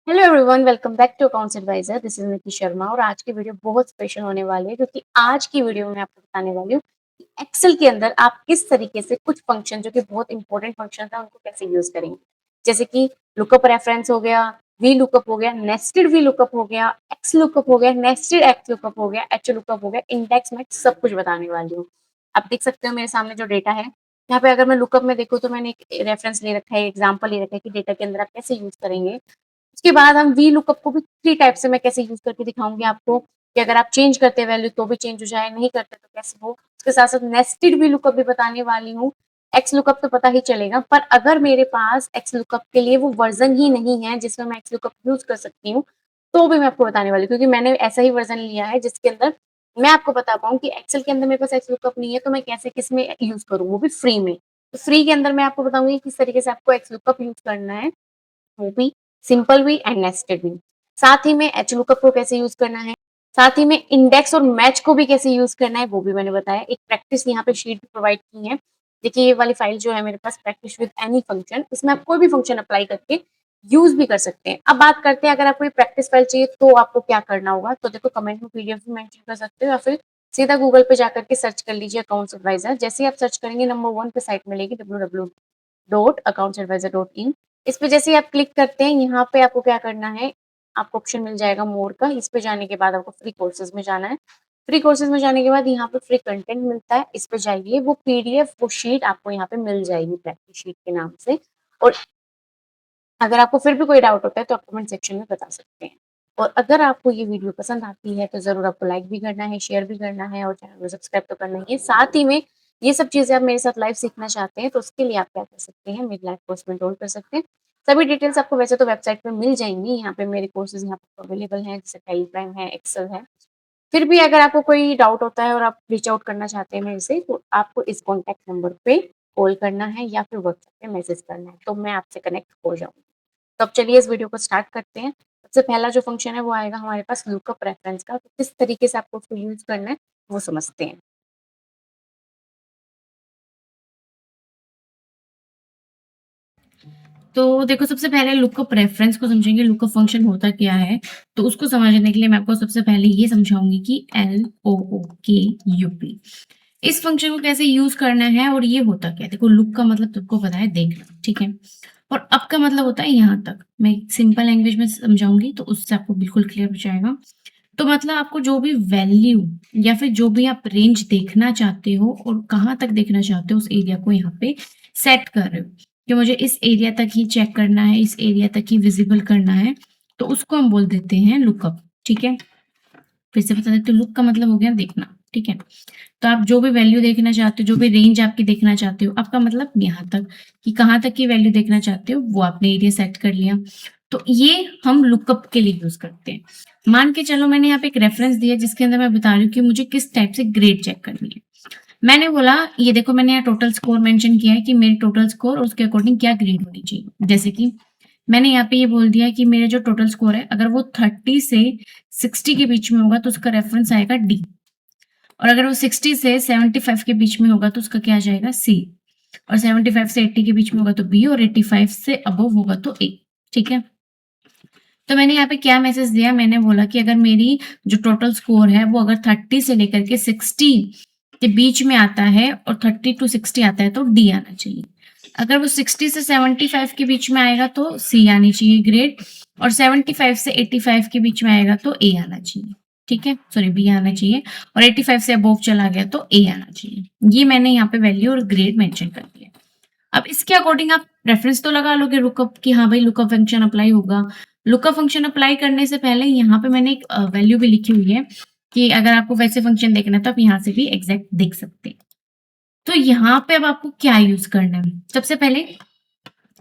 Hello everyone, welcome back to accounts advisor. This is Nikki Sharma और आज की वीडियो बहुत स्पेशल होने वाली है क्योंकि आज की वीडियो में मैं आपको बताने वाली हूँ कि एक्सेल के अंदर आप किस तरीके से कुछ फंक्शन जो कि बहुत इंपॉर्टेंट फंक्शन था उनको कैसे यूज करेंगे। जैसे कि लुकअप रेफरेंस हो गया, वी लुकअप हो गया, नेस्टेड वी लुकअप हो गया, एक्स लुकअप हो गया, नेस्टेड एक्स लुकअप हो गया, एच लुकअप हो गया, इंडेक्स मैच, सब कुछ बताने वाली हूँ। आप देख सकते हो मेरे सामने जो डेटा है, यहाँ पे अगर मैं लुकअप में देखूँ तो मैंने एक रेफरेंस ले रखा है, एग्जाम्पल ले रखा है कि डेटा के अंदर आप कैसे यूज करेंगे। उसके बाद हम वी लुकअप को भी 3 टाइप से मैं कैसे यूज़ करके दिखाऊँगी आपको कि अगर आप चेंज करते हैं वैल्यू तो भी चेंज हो जाए, नहीं करते तो कैसे हो। उसके साथ-साथ नेस्टेड वी लुकअप भी बताने वाली हूँ। एक्स लुकअप तो पता ही चलेगा, पर अगर मेरे पास एक्स लुकअप के लिए वो वर्ज़न ही नहीं है जिसमें मैं एक्स लुकअप यूज़ कर सकती हूँ, तो भी मैं आपको बताने वाली हूँ क्योंकि मैंने ऐसा ही वर्ज़न लिया है जिसके अंदर मैं आपको बता पाऊँ कि एक्सेल के अंदर मेरे पास एक्स लुकअप नहीं है तो मैं कैसे किसमें यूज़ करूँ, वो भी फ्री में। तो फ्री के अंदर मैं आपको बताऊँगी किस तरीके से आपको एक्स लुकअप यूज़ करना है। वो भी सिंपल भी एंड नेस्टेड भी। साथ ही में एचलूकअप को कैसे यूज़ करना है, साथ ही में इंडेक्स और मैच को भी कैसे यूज़ करना है वो भी मैंने बताया। एक प्रैक्टिस यहाँ पे शीट भी प्रोवाइड की है। देखिए ये वाली फाइल जो है मेरे पास प्रैक्टिस विद एनी फंक्शन, इसमें आप कोई भी फंक्शन अप्लाई करके यूज़ भी कर सकते हैं। अब बात करते हैं अगर आपको ये प्रैक्टिस फाइल चाहिए तो आपको क्या करना होगा? तो देखो कमेंट में पीडीएफ भी मेंशन कर सकते हो या फिर सीधा गूगल पे जाकर के सर्च कर लीजिए अकाउंट्स एडवाइज़र। जैसे ही आप सर्च करेंगे नंबर 1 पे साइट मिलेगी www.accountsadvisor.in। इस पे जैसे ही आप क्लिक करते हैं यहाँ पे आपको क्या करना है, आपको ऑप्शन मिल जाएगा मोर का। इस पे जाने के बाद आपको फ्री कोर्सेज में जाना है। फ्री कोर्सेज में जाने के बाद यहाँ पे फ्री कंटेंट मिलता है, इस पे जाइए। वो पीडीएफ वो शीट आपको यहाँ पे मिल जाएगी प्रैक्टिस शीट के नाम से। और अगर आपको फिर भी कोई डाउट होता है तो आप कमेंट सेक्शन में बता सकते हैं। और अगर आपको ये वीडियो पसंद आती है तो ज़रूर आपको लाइक भी करना है, शेयर भी करना है और चैनल को सब्सक्राइब तो करना ही है। साथ ही में ये सब चीज़ें आप मेरे साथ लाइव सीखना चाहते हैं तो उसके लिए आप क्या कर सकते हैं, मेरे लाइव कोर्स में एनरोल कर सकते हैं। सभी डिटेल्स आपको वैसे तो वेबसाइट पे मिल जाएँगी, यहाँ पे मेरे कोर्सेज़ यहाँ पे अवेलेबल हैं, जैसे टैली प्राइम है, एक्सेल है। फिर भी अगर आपको कोई डाउट होता है और आप रीच आउट करना चाहते हैं मेरे से तो आपको इस कॉन्टैक्ट नंबर पे कॉल करना है या फिर व्हाट्सएप पे मैसेज करना है, तो मैं आपसे कनेक्ट हो जाऊँगी। तो अब चलिए इस वीडियो को स्टार्ट करते हैं। सबसे पहला जो फंक्शन है वो आएगा हमारे पास लुकअप रेफरेंस का, तो किस तरीके से आपको उसको यूज़ करना है वो समझते हैं। तो देखो सबसे पहले लुकअप रेफरेंस को समझेंगे, लुकअप फंक्शन होता क्या है? तो उसको समझने के लिए मैं आपको सबसे पहले ये समझाऊँगी कि LOOKUP इस फंक्शन को कैसे यूज़ करना है और ये होता क्या है? देखो लुक का मतलब तुमको पता है देखना, ठीक है? और अप का मतलब होता है यहाँ तक। मैं सिंपल लैंग्वेज में समझाऊँगी तो उससे आपको बिल्कुल क्लियर हो जाएगा। तो मतलब आपको जो भी वैल्यू या फिर जो भी आप रेंज देखना चाहते हो और कहाँ तक देखना चाहते हो उस एरिया को यहाँ पे सेट कर रहे हो कि मुझे इस एरिया तक ही चेक करना है, इस एरिया तक ही विजिबल करना है, तो उसको हम बोल देते हैं लुकअप, ठीक है? फिर से बता देती हूँ, लुक का मतलब हो गया देखना, ठीक है? तो आप जो भी वैल्यू देखना चाहते हो, जो भी रेंज आपकी देखना चाहते हो, आपका मतलब यहाँ तक कि कहाँ तक की वैल्यू देखना चाहते हो, वो आपने एरिया सेट कर लिया। तो ये हम लुकअप के लिए यूज़ करते हैं। मान के चलो मैंने यहाँ पे एक रेफरेंस दिया जिसके अंदर मैं बता रही हूँ कि मुझे किस टाइप से ग्रेड चेक करनी है। मैंने बोला ये देखो मैंने यहाँ टोटल स्कोर मेंशन किया है कि मेरी टोटल स्कोर और उसके अकॉर्डिंग क्या ग्रेड होनी चाहिए। जैसे कि मैंने यहाँ पे ये बोल दिया कि मेरा जो टोटल स्कोर है अगर वो 30 से 60 के बीच में होगा तो उसका रेफरेंस आएगा डी। और अगर वो 60 से 75 के बीच में होगा तो उसका क्या आ जाएगा सी। और 75 से 80 के बीच में होगा तो बी और 85 से अबव होगा तो ए। ठीक है? तो मैंने यहाँ पे क्या मैसेज दिया, मैंने बोला कि अगर मेरी जो टोटल स्कोर है वो अगर 30 से लेकर के 60 के बीच में आता है और 30 टू 60 आता है तो डी आना चाहिए। अगर वो 60 से 75 के बीच में आएगा तो सी आनी चाहिए ग्रेड और 75 से 85 के बीच में आएगा तो ए आना चाहिए। ठीक है, सॉरी बी आना चाहिए और 85 से अबोव चला गया तो ए आना चाहिए। ये मैंने यहाँ पे वैल्यू और ग्रेड मेंशन कर दिया। अब इसके अकॉर्डिंग आप रेफरेंस तो लगा लोगे लुकअप कि हाँ भाई लुकअप फंक्शन अप्लाई होगा। लुकअप फंक्शन अप्लाई करने से पहले यहाँ पे मैंने एक वैल्यू भी लिखी हुई है कि अगर आपको वैसे फंक्शन देखना है तो आप यहाँ से भी एग्जैक्ट देख सकते हैं। तो यहाँ पे अब आपको क्या यूज करना है, सबसे पहले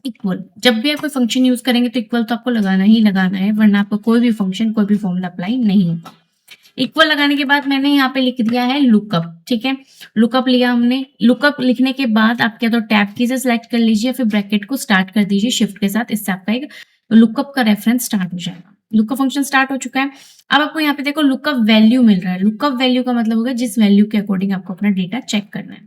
इक्वल। जब भी आप कोई फंक्शन यूज करेंगे तो इक्वल तो आपको लगाना ही लगाना है, वरना आपको कोई भी फंक्शन कोई भी फॉर्मूला अप्लाई नहीं होगा। इक्वल लगाने के बाद मैंने यहाँ पे लिख दिया है लुकअप। ठीक है, लुकअप लिया हमने। लुकअप लिखने के बाद आप क्या तो टैब की से सिलेक्ट कर लीजिए, फिर ब्रैकेट को स्टार्ट कर दीजिए शिफ्ट के साथ। इससे आपका एक लुकअप का रेफरेंस स्टार्ट हो जाएगा। लुकअप फंक्शन स्टार्ट हो चुका है। अब आपको यहाँ पे देखो लुकअप वैल्यू मिल रहा है। लुकअप वैल्यू का मतलब होगा जिस वैल्यू के अकॉर्डिंग आपको अपना डेटा चेक करना है।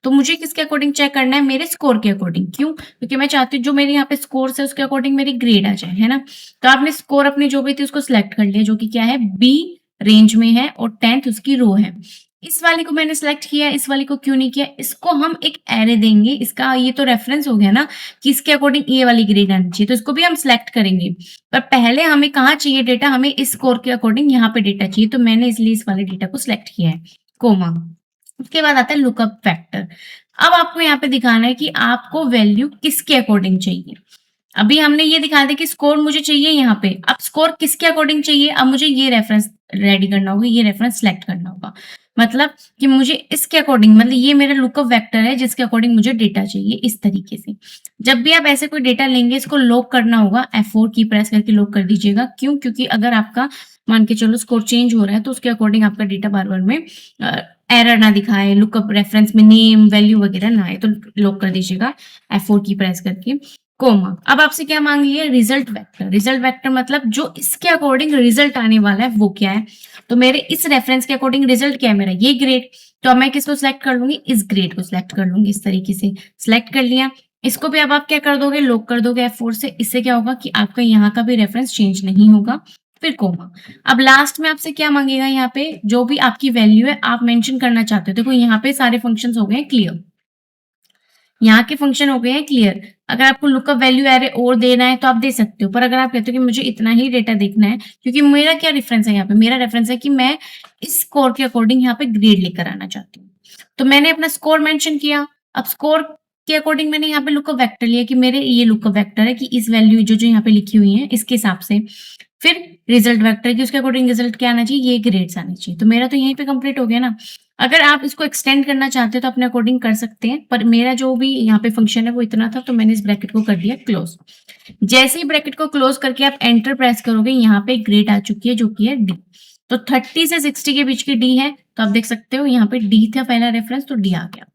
तो मुझे किसके अकॉर्डिंग चेक करना है? मेरे स्कोर के अकॉर्डिंग। क्यों? क्योंकि मैं चाहती हूँ जो मेरे यहाँ पे स्कोर्स है उसके अकॉर्डिंग मेरी ग्रेड आ जाए, है ना? तो आपने स्कोर अपनी जो भी थी उसको सिलेक्ट कर लिया, जो कि क्या है? बी रेंज में है और 10th उसकी रो है। इस वाली को मैंने सिलेक्ट किया, इस वाली को क्यों नहीं किया? इसको हम एक एरे देंगे, इसका ये तो रेफरेंस हो गया ना कि इसके अकॉर्डिंग ये वाली ग्रेड आनी चाहिए, तो इसको भी हम सिलेक्ट करेंगे। पर पहले हमें कहाँ चाहिए डेटा? हमें इस स्कोर के अकॉर्डिंग यहाँ पे डेटा चाहिए, तो मैंने इसलिए इस वाले डेटा को सिलेक्ट किया है, कोमा। उसके बाद आता है लुकअप फैक्टर। अब आपको यहाँ पे दिखाना है कि आपको वैल्यू किसके अकॉर्डिंग चाहिए। अभी हमने ये दिखा दिया कि स्कोर मुझे चाहिए यहाँ पे, अब स्कोर किसके अकॉर्डिंग चाहिए? अब मुझे ये रेफरेंस रेडी करना होगा, ये रेफरेंस सेलेक्ट करना होगा। मतलब कि मुझे इसके अकॉर्डिंग, मतलब ये मेरा लुकअप वेक्टर है जिसके अकॉर्डिंग मुझे डेटा चाहिए, इस तरीके से। जब भी आप ऐसे कोई डेटा लेंगे, इसको लॉक करना होगा, F4 की प्रेस करके लॉक कर दीजिएगा। क्यों? क्योंकि अगर आपका मान के चलो स्कोर चेंज हो रहा है, तो उसके अकॉर्डिंग आपका डेटा बार-बार में एरर ना दिखाए, लुकअप रेफरेंस में नेम, वैल्यू वगैरह ना आए, तो लॉक कर दीजिएगा F4 की प्रेस करके, कोमा। अब आपसे क्या मांग लिया? Result vector. रिजल्ट वेक्टर मतलब जो इसके अकॉर्डिंग रिजल्ट आने वाला है वो क्या है? तो मेरे इस रेफरेंस के अकॉर्डिंग रिजल्ट क्या है मेरा? ये ग्रेड। तो अब मैं किसको सिलेक्ट कर लूंगी? इस ग्रेड को सिलेक्ट कर लूंगी, इस तरीके से सिलेक्ट कर लिया। इसको भी अब आप क्या कर दोगे? लॉक कर दोगे F4 से। इससे क्या होगा कि आपका यहाँ का भी रेफरेंस चेंज नहीं होगा। फिर कोमा। अब लास्ट में आपसे क्या मांगेगा? यहाँ पे जो भी आपकी वैल्यू है आप मेंशन करना चाहते हो। देखो यहाँ पे सारे फंक्शंस हो गए क्लियर, यहाँ के फंक्शन हो गए हैं क्लियर। अगर आपको लुकअप वैल्यू एरे और देना है तो आप दे सकते हो, पर अगर आप कहते हो कि मुझे इतना ही डेटा देखना है, क्योंकि मेरा क्या रेफरेंस है यहाँ पे? मेरा रेफरेंस है कि मैं इस स्कोर के अकॉर्डिंग यहाँ पे ग्रेड लेकर आना चाहती हूँ। तो मैंने अपना स्कोर मेंशन किया। अब स्कोर के अकॉर्डिंग मैंने यहाँ पे लुकअप वेक्टर लिया कि मेरे ये लुकअप वेक्टर है कि इस वैल्यू जो जो यहाँ पे लिखी हुई है इसके हिसाब से। फिर रिजल्ट वेक्टर की उसके अकॉर्डिंग रिजल्ट क्या आना चाहिए? ये ग्रेड्स आने चाहिए। तो मेरा तो यहीं पे कंप्लीट हो गया ना। अगर आप इसको एक्सटेंड करना चाहते हो तो अपने अकॉर्डिंग कर सकते हैं, पर मेरा जो भी यहाँ पे फंक्शन है वो इतना था, तो मैंने इस ब्रैकेट को कर दिया क्लोज। जैसे ही ब्रैकेट को क्लोज करके आप एंटर प्रेस करोगे, यहाँ पे ग्रेड आ चुकी है जो कि है डी। तो 30 से 60 के बीच की डी है, तो आप देख सकते हो यहाँ पे डी था पहला रेफरेंस, तो डी आ गया।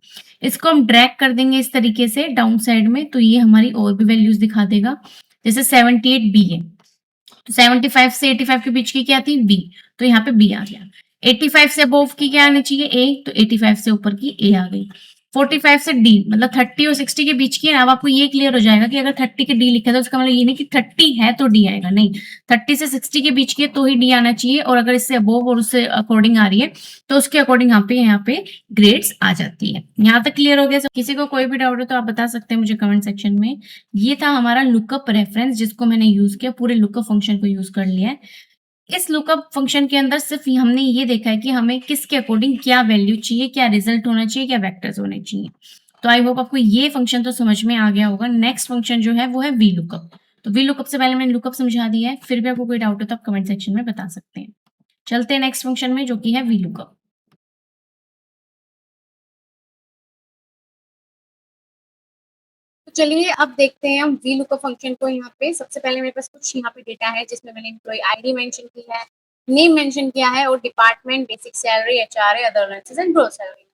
इसको हम ड्रैग कर देंगे इस तरीके से डाउन साइड में, तो ये हमारी और भी वैल्यूज दिखा देगा। जैसे 78 बी है, तो 75 से 85 के बीच की क्या थी? बी। तो यहाँ पे बी आ गया। 85 से अबोव की क्या आनी चाहिए? ए। तो 85 से ऊपर की ए आ गई। 45 से डी, मतलब 30 और 60 के बीच की है। अब आपको ये क्लियर हो जाएगा कि अगर 30 के डी लिखा है तो उसका मतलब ये नहीं कि 30 है तो डी आएगा, नहीं। 30 से 60 के बीच की है तो ही डी आना चाहिए, और अगर इससे अबोव और उससे अकॉर्डिंग आ रही है तो उसके अकॉर्डिंग यहाँ पे ग्रेड्स आ जाती है। यहाँ तक क्लियर हो गया? किसी को कोई भी डाउट है तो आप बता सकते हैं मुझे कमेंट सेक्शन में। ये था हमारा लुकअप रेफरेंस जिसको मैंने यूज किया, पूरे लुकअप फंक्शन को यूज कर लिया है। इस लुकअप फंक्शन के अंदर सिर्फ हमने ये देखा है कि हमें किसके अकॉर्डिंग क्या वैल्यू चाहिए, क्या रिजल्ट होना चाहिए, क्या वेक्टर्स होने चाहिए। तो आई होप आपको ये फंक्शन तो समझ में आ गया होगा। नेक्स्ट फंक्शन जो है वो है वी लुकअप। तो वी लुकअप से पहले मैंने लुकअप समझा दिया है, फिर भी आपको कोई डाउट हो तो आप कमेंट सेक्शन में बता सकते हैं। चलते हैं नेक्स्ट फंक्शन में जो कि है वी लुकअप। तो चलिए अब देखते हैं हम वी लुकअप फंक्शन को। यहाँ पे सबसे पहले मेरे पास कुछ यहाँ पे डेटा है जिसमें मैंने एम्प्लॉय आईडी मेंशन की है, नेम मेंशन किया है और department, basic salary, HRA, other allowances and gross salary.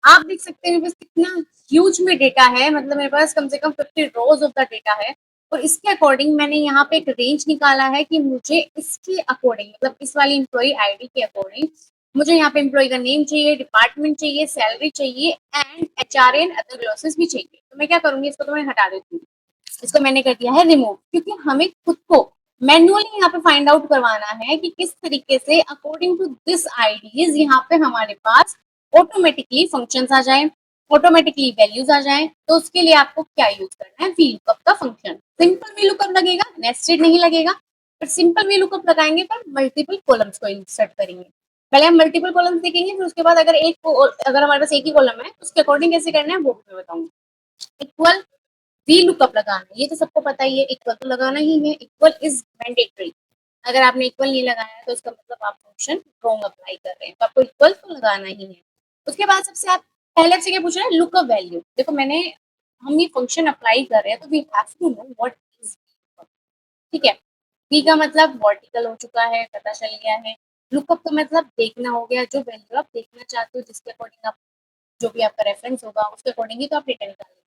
आप देख सकते हैं मेरे पास कितना ह्यूज में डेटा है, मतलब मेरे पास कम से कम 50 रोज ऑफ द डेटा है। और इसके अकॉर्डिंग मैंने यहाँ पे एक रेंज निकाला है कि मुझे इसके अकॉर्डिंग, मतलब इस वाली एम्प्लॉय आईडी के अकॉर्डिंग मुझे यहाँ पे एम्प्लॉय का नेम चाहिए, डिपार्टमेंट चाहिए, सैलरी चाहिए एंड एचआरए एंड अदर ग्लोसेस भी चाहिए। तो मैं क्या करूंगी, इसको तो मैं हटा देती हूँ। इसको मैंने कर दिया है रिमूव, क्योंकि हमें खुद को मैन्युअली यहाँ पे फाइंड आउट करवाना है कि किस तरीके से अकॉर्डिंग टू दिस आईडीज यहाँ पे हमारे पास ऑटोमेटिकली फंक्शंस आ जाए, ऑटोमेटिकली वैल्यूज आ जाए। तो उसके लिए आपको क्या यूज करना है? वी लुकअप का फंक्शन। सिंपल वी लुकअप लगेगा, नेस्टेड नहीं लगेगा, पर सिंपल वी लुकअप लगाएंगे पर मल्टीपल कॉलम्स को इंसर्ट करेंगे। पहले हम मल्टीपल कॉलम्स देखेंगे, फिर उसके बाद अगर हमारे पास एक ही कॉलम है उसके अकॉर्डिंग कैसे करना है वो भी मैं बताऊंगी। इक्वल वी लुकअप लगाना है, ये तो सबको पता ही है, इक्वल तो लगाना ही है, इक्वल इज मैंडेटरी। अगर आपने इक्वल नहीं लगाया तो इसका मतलब आप फंक्शन रॉन्ग अप्लाई कर रहे हैं, तो आपको इक्वल तो लगाना ही है। उसके बाद सबसे आप पहले आपसे क्या पूछ रहे हैं? Lookup value. देखो हम ये फंक्शन अप्लाई कर रहे हैं तो we have to know what is, ठीक है। वी का मतलब वर्टिकल हो चुका है, पता चल गया है। लुकअप का मतलब देखना हो गया, जो वैल्यू आप देखना चाहते हो जिसके अकॉर्डिंग आप, जो भी आपका रेफरेंस होगा उसके अकॉर्डिंग ही तो आप रिटर्न निकालेंगे।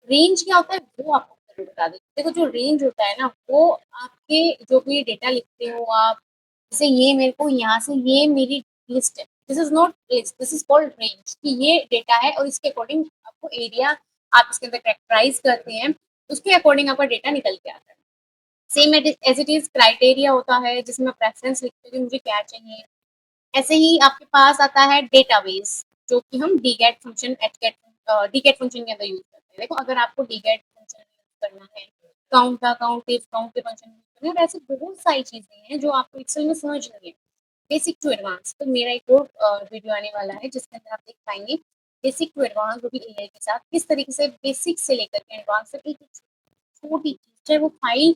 रेंज क्या होता है वो आपको जरूर बता दें। देखो जो रेंज होता है ना, वो आपके जो भी डेटा लिखते हो आप, जैसे ये मेरे को यहाँ से ये मेरी लिस्ट है, this is not list, this is called range, कि ये डेटा है और इसके अकॉर्डिंग आपको एरिया आप इसके अंदर कैरेक्टराइज करते हैं, उसके अकॉर्डिंग आपका डेटा निकल के आता है। Same as it is criteria होता है जिसमें प्रेफरेंस लिखते हैं कि मुझे क्या चाहिए। ऐसे ही आपके पास आता है डेटाबेस, जो कि हम डीगेट फंक्शन डीगेट फंक्शन के अंदर यूज करते हैं। देखो अगर आपको डीगेट फंक्शन यूज करना है, काउंट का काउंट इफ काउंट के फंक्शन यूज करना है, और ऐसे बहुत सारी चीजें हैं जो आपको एक्सेल में समझनी है, बेसिक टू एडवांस। तो मेरा एक और वीडियो आने वाला है जिसके अंदर आप देख पाएंगे बेसिक टू एडवांस, वो भी एआई के साथ किस तरीके से बेसिक से लेकर के एडवांस तक एक छोटी चीज, चाहे वो फाइल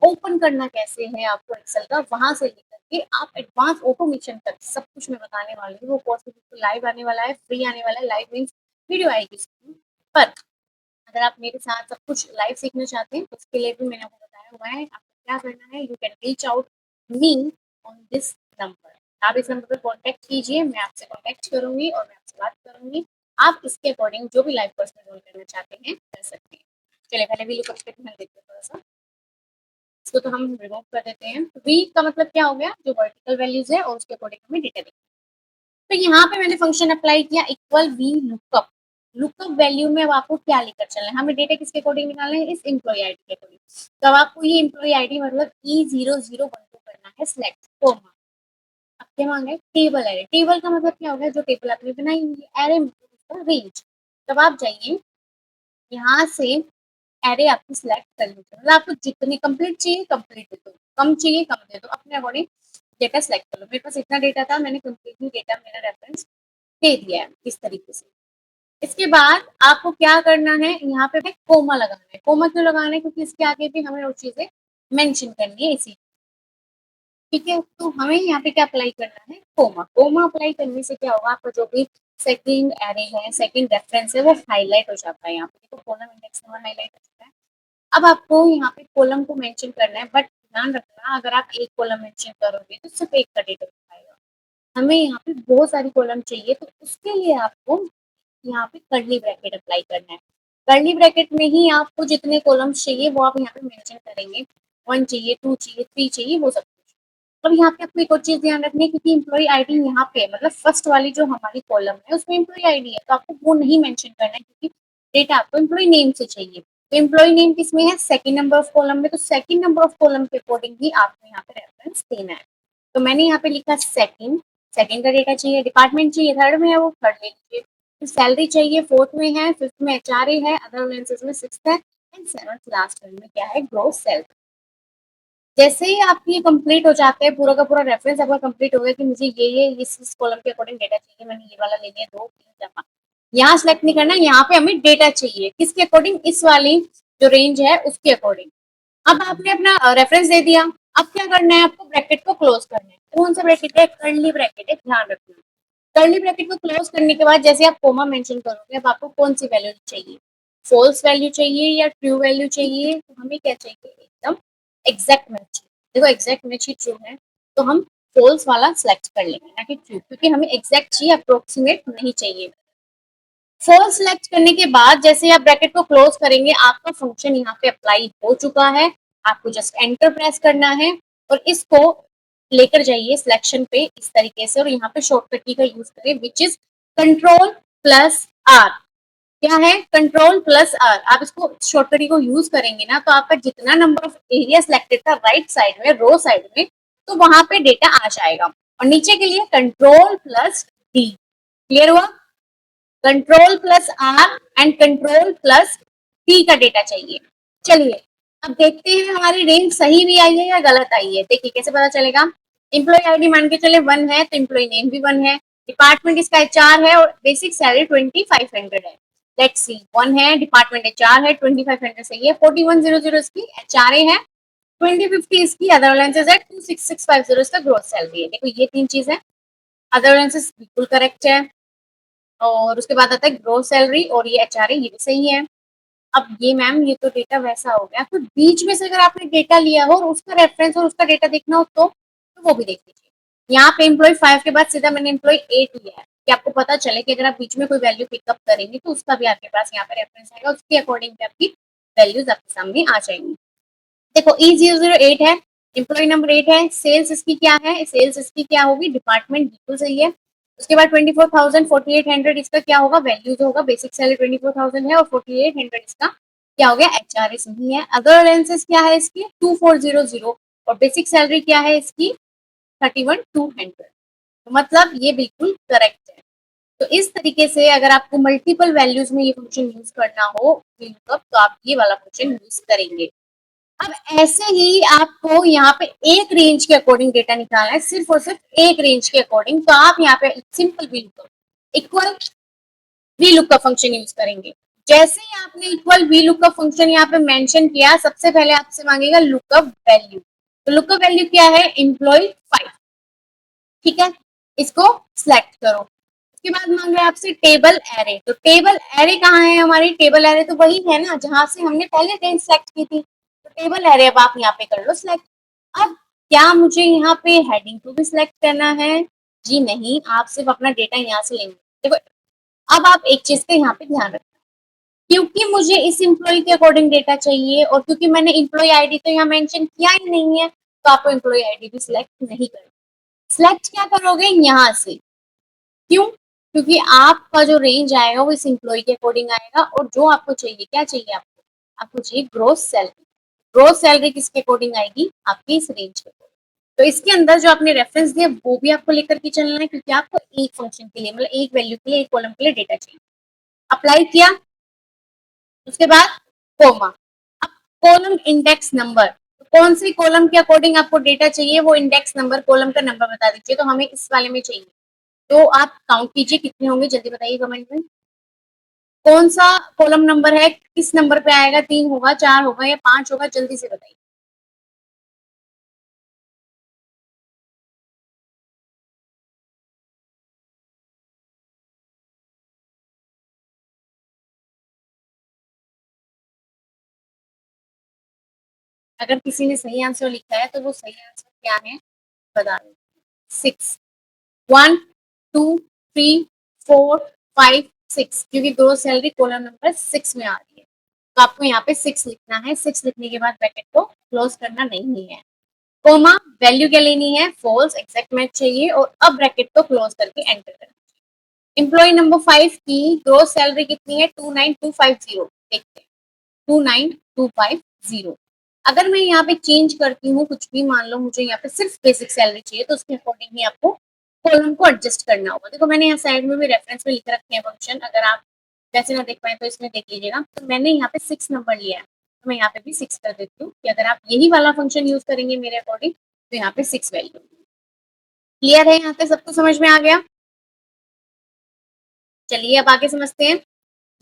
ओपन करना कैसे है आपको एक्सेल का, वहां से लेकर के आप एडवांस ऑटोमेशन तक सब कुछ मैं बताने वाली हूँ। वो कोर्स बिल्कुल लाइव आने वाला है, फ्री आने वाला है। लाइव मीन्स वीडियो आएगी इसकी। पर अगर आप मेरे साथ सब कुछ लाइव सीखना चाहते हैं तो उसके लिए भी मैंने आपको बताया हुआ है। आपको क्या करना है, you can reach out me on this number. आप इस नंबर पर कॉन्टैक्ट कीजिए, मैं आपसे कॉन्टैक्ट करूंगी और मैं आपसे बात करूंगी। आप इसके अकॉर्डिंग जो भी लाइव कोर्स में ज्वाइन करना चाहते हैं कर सकते हैं। चलिए पहले वी लुकअप पे ध्यान देते हैं थोड़ा सा। इसको तो हम रिमूव कर देते हैं। वी का मतलब क्या हो गया, जो वर्टिकल वैल्यूज है और उसके अकॉर्डिंग हमें डेटा देखना है। तो यहाँ पे मैंने फंक्शन अप्लाई किया equal V lookup. Lookup value में अब आपको क्या लेकर चलना है, हमें डेटा किसके अकॉर्डिंग निकालना है, इस एम्प्लॉय आईडी के अकॉर्डिंग। तो अब आपको ये एम्प्लॉय आईडी मतलब E0012 करना है सिलेक्ट कोमा। अब क्या मांगे, टेबल एरे। टेबल का मतलब क्या हो गया, जो टेबल आपने बनाई होगी। एरे मतलब उसका रेंज। तब आप जाइए यहाँ से एरे आपकी सिलेक्ट कर लीजिए, मतलब आपको जितनी कंप्लीट चाहिए कंप्लीट दे दो, कम चाहिए कम दे दो, अपने अकॉर्डिंग डेटा सिलेक्ट कर लो। मेरे पास इतना डेटा था, मैंने कंप्लीटली डेटा मेरा रेफरेंस दे दिया है इस तरीके से। इसके बाद आपको क्या करना है, यहाँ पे कोमा लगाना है। कोमा क्यों लगाना है, क्योंकि इसके आगे भी हमें और चीजें मेंशन करनी है इसी। ठीक है, तो हमें यहाँ पे क्या अप्लाई करना है, कोमा। कोमा अप्लाई करने से क्या होगा, आपका जो भी सेकंड एरे है, सेकंड रेफरेंस है, वो हाईलाइट हो जाता है। यहाँ पे देखो कॉलम इंडेक्स नंबर हाईलाइट हो चुका है। अब आपको यहाँ पे कॉलम को मेंशन करना है, बट ध्यान रखना अगर आप एक कॉलम मेंशन करोगे तो सिर्फ एक का डेटा दिखाएगा। हमें यहाँ पे बहुत सारी कॉलम चाहिए, तो उसके लिए आपको यहाँ पे कर्ली ब्रैकेट अप्लाई करना है। कर्ली ब्रैकेट में ही आपको जितने कॉलम्स चाहिए वो आप यहाँ पे मेंशन करेंगे। 1 चाहिए, 2 चाहिए, 3 चाहिए, वो सब कुछ। अब यहाँ पे आपको एक और चीज ध्यान रखनी है, क्योंकि एम्प्लॉय आईडी यहाँ पे मतलब फर्स्ट वाली जो हमारी कॉलम है उसमें एम्प्लॉय आईडी है, तो आपको वो नहीं मेंशन करना है, क्योंकि डेटा आपको एम्प्लॉय नेम से चाहिए। तो एम्प्लॉय नेम किसमें है, सेकंड नंबर ऑफ कॉलम में, तो सेकंड नंबर ऑफ कॉलम के अकॉर्डिंग ही आपको यहाँ पे रेफरेंस देना है। तो मैंने यहाँ पे लिखा सेकंड, सेकंड का डेटा चाहिए। डिपार्टमेंट चाहिए, थर्ड में है, वो थर्ड ले लीजिए। सैलरी चाहिए, फोर्थ में है, फिफ्थ में एचआरए है, अदर अलाउंसेस में सिक्स्थ है, एंड सेवंथ लास्ट में क्या है, ग्रॉस सैलरी। जैसे ही आपकी कंप्लीट हो जाते हैं, पूरा का पूरा रेफरेंस आपका कंप्लीट हो गया कि मुझे ये इस कॉलम के अकॉर्डिंग डेटा चाहिए, मैंने ये वाला ले लिया, 2 3 जमा। यहाँ सेलेक्ट नहीं करना, यहाँ पे हमें डेटा चाहिए किसके अकॉर्डिंग, इस वाली जो रेंज है उसके अकॉर्डिंग। अब आपने अपना रेफरेंस दे दिया। अब क्या करना है, आपको ब्रैकेट को क्लोज करना है। कौन सा ब्रैकेट है, कर्ली ब्रैकेट है, ध्यान रखना। कर्ली ब्रैकेट को क्लोज करने के बाद जैसे आप कोमा मेंशन करोगे, अब आपको कौन सी वैल्यू चाहिए, फॉल्स वैल्यू चाहिए या ट्रू वैल्यू चाहिए। तो हमें क्या चाहिए, एकदम एग्जैक्ट मैच। देखो एग्जैक्ट मैच ही ट्रू है, तो हम फॉल्स वाला सिलेक्ट कर लेंगे, ना कि ट्रू, क्योंकि हमें एग्जैक्ट चाहिए, अप्रोक्सीमेट नहीं चाहिए। फॉल्स सिलेक्ट करने के बाद जैसे आप ब्रैकेट को क्लोज करेंगे, आपका फंक्शन यहाँ पे अप्लाई हो चुका है। आपको जस्ट एंटर प्रेस करना है और इसको लेकर जाइए सिलेक्शन पे इस तरीके से, और यहाँ पे शॉर्टकट की का यूज करें, which is control plus R. क्या है, कंट्रोल प्लस आर। आप इसको शॉर्टकट को यूज करेंगे ना, तो आपका जितना नंबर ऑफ एरिया सिलेक्टेड था राइट साइड में, रो साइड में, तो वहां पे डेटा आ जाएगा। और नीचे के लिए कंट्रोल प्लस डी। क्लियर हुआ, control plus R and control plus T का डेटा चाहिए। चलिए अब देखते हैं हमारी रेंज सही भी आई है या गलत आई है। देखिए कैसे पता चलेगा, एम्प्लॉय आईडी मान के चले 1 है, तो एम्प्लॉय नेम भी 1 है। डिपार्टमेंट इसका एचआर है और बेसिक सैलरी 2500 है। लेट्स सी, 1 है, डिपार्टमेंट एचआर है, 2500 सही है। 4100 इसकी एचआरए है, 2050 इसकी अदर अलाउंसेस है, 26650 इसका ग्रोथ सैलरी है। देखो ये 3 चीज है, अदर अलाउंसेस बिल्कुल करेक्ट है, और उसके बाद आता है ग्रोस सैलरी, और ये एचआरए ये भी सही है। अब ये मैम ये तो डेटा वैसा हो गया, तो बीच में से अगर आपने डेटा लिया हो और उसका रेफरेंस और उसका डेटा देखना हो तो वो भी देख लीजिए। यहाँ पे एम्प्लॉय 5 के बाद सीधा मैंने एम्प्लॉय 8 लिया है, कि आपको पता चले कि अगर आप बीच में कोई वैल्यू पिकअप करेंगे तो उसका भी आपके पास यहाँ पे रेफरेंस आएगा, उसके अकॉर्डिंग भी आपकी वैल्यूज आपके सामने आ जाएंगी। देखो E008 है, एम्प्लॉय नंबर 8 है। सेल्स इसकी क्या है, सेल्स इसकी क्या होगी, डिपार्टमेंट बिल्कुल सही है। उसके बाद 24,000 4800 इसका क्या होगा, वैल्यू जो होगा, बेसिक सैलरी 24,000 है और 4800 इसका क्या हो गया, एचआरएस नहीं है। अदर अलाउंसेस क्या है इसकी 2400 और बेसिक सैलरी क्या है इसकी 31,200। मतलब ये बिल्कुल करेक्ट है। तो इस तरीके से अगर आपको मल्टीपल वैल्यूज में ये फंक्शन यूज करना हो VLOOKUP, तो आप ये वाला फंक्शन यूज करेंगे। अब ऐसे ही आपको यहाँ पे एक रेंज के अकॉर्डिंग डेटा निकालना है, सिर्फ और सिर्फ एक रेंज के अकॉर्डिंग, तो आप यहाँ पे simple VLOOKUP equal VLOOKUP function use करेंगे। जैसे ही आपने इक्वल VLOOKUP फंक्शन यहाँ पे मेंशन किया, सबसे पहले आपसे मांगेगा लुकअप वैल्यू। तो लुकअप वैल्यू क्या है, एम्प्लॉय 5, ठीक है, इसको सिलेक्ट करो। उसके बाद मांग रहा है आपसे टेबल एरे। तो टेबल एरे कहाँ है, हमारी टेबल एरे तो वही है ना जहां से हमने पहले रेंज सेलेक्ट की थी। तो टेबल एरे अब आप यहाँ पे कर लो सिलेक्ट। अब क्या मुझे यहाँ पे हेडिंग को भी सिलेक्ट करना है, जी नहीं, आप सिर्फ अपना डेटा यहाँ से लेंगे। देखो अब आप एक चीज का यहाँ पे ध्यान रखना, क्योंकि मुझे इस एम्प्लॉय के अकॉर्डिंग डेटा चाहिए और क्योंकि मैंने एम्प्लॉय आईडी तो यहाँ मेंशन किया ही नहीं है, तो आपको एम्प्लॉय आईडी भी सिलेक्ट नहीं करना। सिलेक्ट क्या करोगे यहाँ से, क्यों, क्योंकि आपका जो रेंज आएगा वो इस एम्प्लॉय के अकॉर्डिंग आएगा और जो आपको चाहिए, क्या चाहिए आपको, आपको चाहिए ग्रोस सैलरी। ग्रोस सैलरी किसके अकॉर्डिंग आएगी, आपकी इस रेंज के अकॉर्डिंग। तो इसके अंदर जो आपने रेफरेंस दिया वो भी आपको लेकर के चलना है, क्योंकि आपको एक फंक्शन के लिए, मतलब एक वैल्यू के लिए, एक कॉलम के लिए डेटा चाहिए। अप्लाई किया, उसके बाद कोमा। अब कॉलम इंडेक्स नंबर, कौन सी कॉलम के अकॉर्डिंग आपको डेटा चाहिए, वो इंडेक्स नंबर कॉलम का नंबर बता दीजिए। तो हमें इस वाले में चाहिए, तो आप काउंट कीजिए कितने होंगे, जल्दी बताइए कमेंट में। कौन सा कॉलम नंबर है, किस नंबर पे आएगा, 3 होगा, 4 होगा या 5 होगा, जल्दी से बताइए। अगर किसी ने सही आंसर लिखा है तो वो सही आंसर क्या है बता दें। 6, 1 2 3 4 5 6, क्योंकि ग्रोस सैलरी कॉलम नंबर 6 में आ रही है, तो आपको यहाँ पे 6 लिखना है। 6 लिखने के बाद ब्रैकेट को क्लोज करना नहीं है। कोमा, वैल्यू क्या लेनी है, फॉल्स, एग्जैक्ट मैच चाहिए और अब ब्रैकेट को क्लोज करके एंटर करना। एम्प्लॉय नंबर 5 की ग्रोस सैलरी कितनी है, 29250, देखते हैं 29250। अगर मैं यहाँ पे चेंज करती हूँ कुछ भी, मान लो मुझे यहाँ पे सिर्फ बेसिक सैलरी चाहिए, तो उसके अकॉर्डिंग ही आपको कॉलम को एडजस्ट करना होगा। देखो मैंने यहाँ साइड में भी रेफरेंस में लिख रखे हैं फंक्शन, अगर आप वैसे ना देख पाए तो इसमें देख लीजिएगा। तो मैंने यहाँ पे 6 नंबर लिया है, तो मैं यहाँ पे भी 6 कर देती हूँ कि अगर आप यही वाला फंक्शन यूज करेंगे मेरे अकॉर्डिंग, तो यहाँ पे 6 वैल्यू। क्लियर है, यहाँ पे सबको समझ में आ गया। चलिए अब आगे समझते हैं।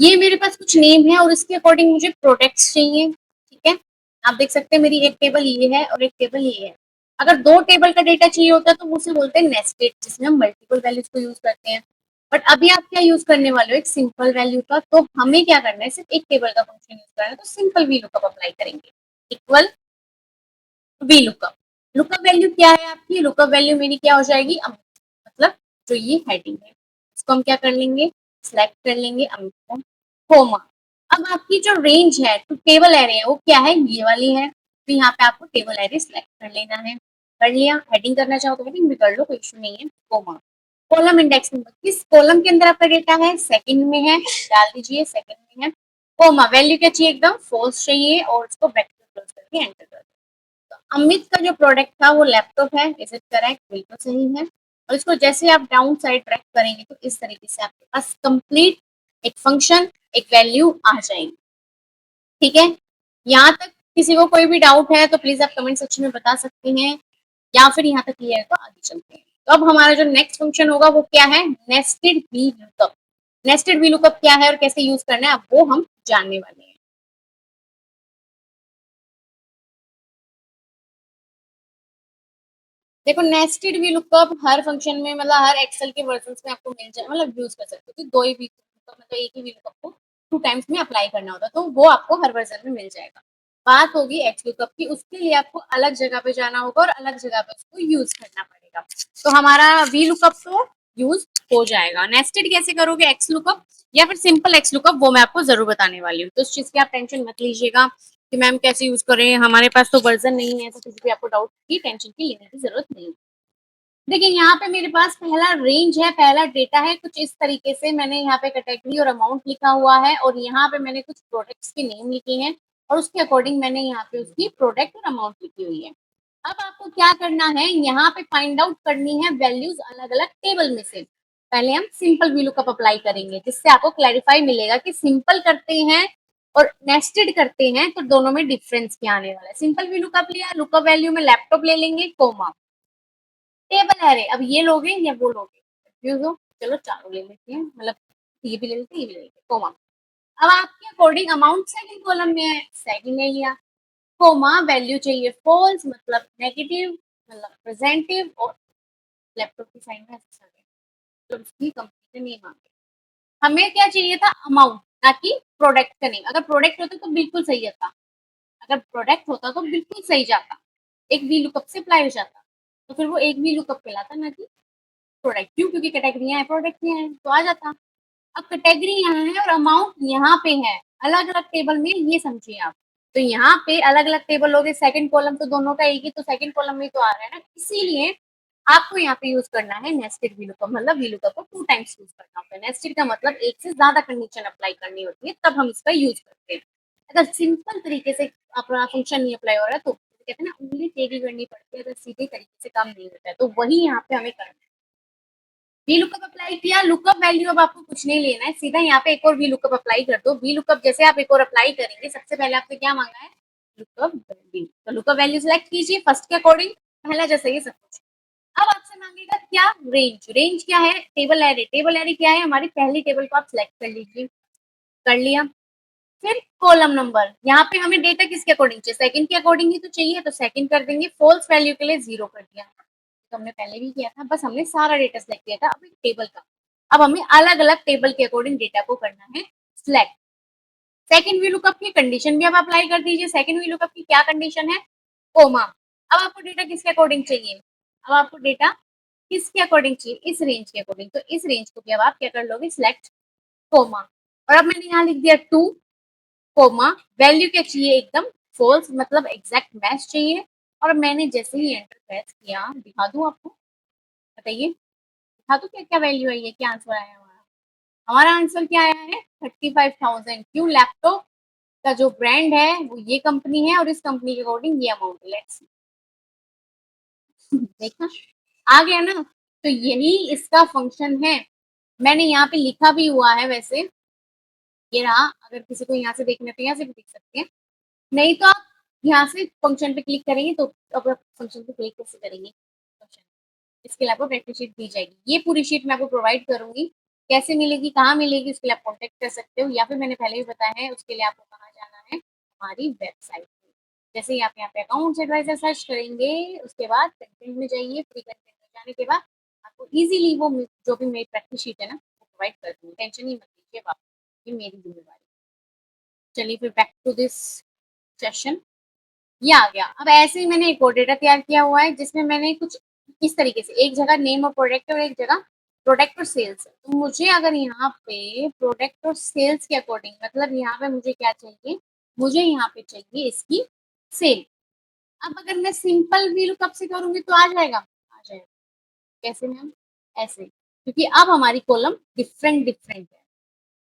ये मेरे पास कुछ नेम है और इसके अकॉर्डिंग मुझे प्रोडक्ट्स चाहिए, ठीक है। आप देख सकते हैं मेरी एक टेबल ये है और एक टेबल ये है। अगर दो टेबल का डेटा चाहिए होता है तो उसे बोलते हैं नेस्टेड, जिसमें हम मल्टीपल वैल्यूज को यूज करते हैं। बट अभी आप क्या यूज करने वाले हो, एक सिंपल वैल्यू का, तो हमें क्या करना है, सिर्फ एक टेबल का फंक्शन यूज करना है, तो सिंपल वी लुकअप अप्लाई करेंगे, equal V lookup. Lookup value क्या है आपकी, लुकअप वैल्यू मेरी क्या हो जाएगी, मतलब जो ये हेडिंग है इसको हम क्या कर लेंगे, सिलेक्ट कर लेंगे अमित को, कोमा। अब आपकी जो रेंज है, तो टेबल एरे है, वो क्या है, ये वाली है। तो यहाँ पे आपको टेबल एरे सिलेक्ट कर लेना है। कर लिया, हेडिंग करना चाहो तो हेडिंग भी कर लो, कोई इशू नहीं है, कोमा। कॉलम इंडेक्स नंबर, किस कॉलम के अंदर आपका डेटा है, सेकंड में है, डाल दीजिए सेकंड में है। कोमा, वैल्यू क्या चाहिए, एकदम फॉल्स चाहिए और उसको ब्रैकेट क्लोज करके एंटर कर दो। तो अमित का जो प्रोडक्ट था वो लैपटॉप है, इज इट करेक्ट, बिल्कुल सही है। और इसको जैसे आप डाउन साइड ट्रैक करेंगे तो इस तरीके से आपके पास कंप्लीट एक फंक्शन, एक वैल्यू आ जाएगी, ठीक है। यहाँ तक किसी को कोई भी डाउट है तो प्लीज आप कमेंट सेक्शन में बता सकते हैं, या फिर यहाँ तक क्लियर है तो आगे चलते हैं। तो अब हमारा जो नेक्स्ट फंक्शन होगा वो क्या है, nested V lookup. Nested V lookup क्या है और कैसे यूज करना है, अब वो हम जानने वाले हैं। देखो नेस्टेड वी लुकअप हर फंक्शन में, मतलब हर एक्सेल के वर्जन में आपको मिल जाए, मतलब यूज कर सकते हो, दो ही वी लुकअप, मतलब एक ही वी लुकअप को 2 टाइम्स में अप्लाई करना होता है, तो वो आपको हर वर्जन में मिल जाएगा। बात होगी एक्स लुकअप की, उसके लिए आपको अलग जगह पे जाना होगा और अलग जगह पे उसको यूज करना पड़ेगा। तो हमारा वी लुकअप तो यूज हो जाएगा। नेस्टेड कैसे करोगे एक्स लुकअप या फिर सिंपल एक्स लुकअप, वो मैं आपको जरूर बताने वाली हूँ, तो उस चीज की आप टेंशन मत लीजिएगा कि मैम कैसे यूज करें, हमारे पास तो वर्जन नहीं है, तो किसी भी आपको डाउट की टेंशन की लेने की जरूरत नहीं। देखिए यहाँ पे मेरे पास पहला रेंज है, पहला डेटा है, कुछ इस तरीके से मैंने यहाँ पे कैटेगरी और अमाउंट लिखा हुआ है और यहाँ पे मैंने कुछ प्रोडक्ट्स के नेम लिखे हैं और उसके अकॉर्डिंग मैंने यहाँ पे उसकी प्रोडक्ट और अमाउंट लिखी हुई है। अब आपको क्या करना है, यहाँ पे फाइंड आउट करनी है वैल्यूज अलग-अलग टेबल में से। पहले हम सिंपल वीलुकअप अप्लाई करेंगे, जिससे आपको क्लैरिफाई मिलेगा कि सिंपल करते हैं और नेस्टेड करते हैं तो दोनों में डिफरेंस क्या आने वाला है। सिंपल वीलुकअप लिया, लुकअप वैल्यू में लैपटॉप ले लेंगे, कोमा टेबल एरे, अब ये लोगे या वो लोगे, कंफ्यूज हो, चलो चारों ले लेते हैं, मतलब ये भी ले लेते हैं, ये भी ले लेते हैं, कोमा। अब आपके अकॉर्डिंग अमाउंट सेकंड कॉलम में है, सेकंड ले लिया, कोमा वैल्यू चाहिए फॉल्स मतलब नेगेटिव मतलब प्रेजेंटिव और लैपटॉप की साइड में ऐसा है, तो उसकी कंपनी का नेम आ गया। हमें क्या चाहिए था, अमाउंट, ना कि प्रोडक्ट का नेम। अगर प्रोडक्ट होता तो बिल्कुल सही आता, अगर प्रोडक्ट होता तो बिल्कुल सही जाता, एक वी लुकअप से अप्लाई हो जाता, तो फिर वो एक वी लुकअप कहलाता, ना कि प्रोडक्ट। क्यों? क्योंकि कैटेगरियाँ हैं, प्रोडक्ट में है, तो आ जाता। अब कैटेगरी यहाँ है और अमाउंट यहाँ पे है, अलग-अलग टेबल में, ये समझिए आप। तो यहाँ पे अलग-अलग टेबल हो गए, सेकंड कॉलम तो दोनों का एक ही, तो सेकंड कॉलम में तो आ रहा है ना, इसीलिए आपको यहाँ पे यूज़ करना है नेस्टेड वीलुकअप, मतलब वीलुकअप को 2 टाइम्स यूज़ करना होता है। नेस्टेड का मतलब एक से ज़्यादा कंडीशन अप्लाई करनी होती है, तब हम इसका यूज़ करते हैं। अगर सिंपल तरीके से अपना फंक्शन नहीं अप्लाई हो रहा है, तो कहते हैं ना, उँगली टेढ़ी करनी पड़ती है, अगर सीधे तरीके से काम नहीं होता है, तो वही यहाँ पे हमें करना है। वी लुकअप अप्लाई किया, लुकअप वैल्यू अब आपको कुछ नहीं लेना है, सीधा यहाँ पे एक और वी लुकअप अप्लाई कर दो। वी लुकअप जैसे आप एक और अप्लाई करेंगे, सबसे पहले आपसे क्या मांगा है, लुकअप वैल्यू। तो लुकअप वैल्यू सिलेक्ट कीजिए फर्स्ट के अकॉर्डिंग, पहला जैसा ये सब कुछ। अब आपसे मांगेगा क्या, रेंज। रेंज क्या है, टेबल एरे। टेबल एरे क्या है, हमारी पहली टेबल को आप सिलेक्ट कर लीजिए, कर लिया। फिर कॉलम नंबर, यहाँ पे हमें डेटा किसके अकॉर्डिंग चाहिए, सेकंड के अकॉर्डिंग ही तो चाहिए, तो सेकंड कर देंगे। फॉल्स वैल्यू के लिए 0 कर दिया, तो हमने पहले भी किया था, बस हमने सारा डेटा सिलेक्ट किया था, अब एक टेबल का। अब हमें अलग-अलग टेबल के अकॉर्डिंग डेटा को करना है सिलेक्ट। सेकंड वीलुकअप की कंडीशन भी आप अप्लाई कर दीजिए। सेकंड वीलुकअप की क्या कंडीशन है, कोमा। अब आपको डेटा किसके अकॉर्डिंग चाहिए, अब आपको डेटा किसके अकॉर्डिंग चाहिए, इस रेंज के अकॉर्डिंग, तो इस रेंज को भी अब आप क्या कर लोगे, सिलेक्ट, कोमा। और अब मैंने यहाँ लिख दिया 2, कोमा, वैल्यू क्या चाहिए, एकदम फॉल्स मतलब एग्जैक्ट मैच चाहिए। और मैंने जैसे ही एंटर प्रेस किया, दिखा दूं आपको, बताइए, दिखा दूं क्या क्या वैल्यू आई है, क्या आंसर आया हमारा। हमारा आंसर क्या आया है, 35,000। क्यों, लैपटॉप का जो ब्रांड है वो ये कंपनी है और इस कंपनी के अकॉर्डिंग ये अमाउंट है, लेट्स देखना आ गया ना। तो यही इसका फंक्शन है, मैंने यहाँ पे लिखा भी हुआ है वैसे, ये रहा। अगर किसी को यहाँ से देखना है तो यहाँ से भी देख सकते हैं, नहीं तो आप यहाँ से फंक्शन पे क्लिक करेंगे, तो अब आप फंक्शन पे क्लिक कैसे करेंगे, फंक्शन, इसके लिए आपको प्रैक्टिस शीट दी जाएगी। ये पूरी शीट मैं आपको प्रोवाइड करूँगी, कैसे मिलेगी, कहाँ मिलेगी, उसके लिए आप कॉन्टैक्ट कर सकते हो, या फिर मैंने पहले भी बताया है, उसके लिए आपको कहाँ जाना है, हमारी वेबसाइट पे। जैसे ही आप यहाँ पे अकाउंट्स एडवाइज़र सर्च करेंगे, उसके बाद कंटेंट में जाइए, फ्री कंटेंट में जाने के बाद आपको ईज़िली वो जो भी मेरी प्रैक्टिस शीट है ना, वो प्रोवाइड कर दूँगी, टेंशन ही मत लीजिए आप, ये मेरी ज़िम्मेदारी। चलिए फिर बैक टू दिस सेशन, ये आ गया। अब ऐसे ही मैंने एक और डेटा तैयार किया हुआ है, जिसमें मैंने कुछ इस तरीके से, एक जगह नेम और प्रोडक्ट और एक जगह प्रोडक्ट और सेल्स। तो मुझे अगर यहाँ पे प्रोडक्ट और सेल्स के अकॉर्डिंग, मतलब यहाँ पे मुझे क्या चाहिए, मुझे यहाँ पे चाहिए इसकी सेल। अब अगर मैं सिंपल वी लुकअप से करूँगी तो आ जाएगा? आ जाएगा। कैसे मैम? ऐसे, क्योंकि अब हमारी कॉलम डिफरेंट है।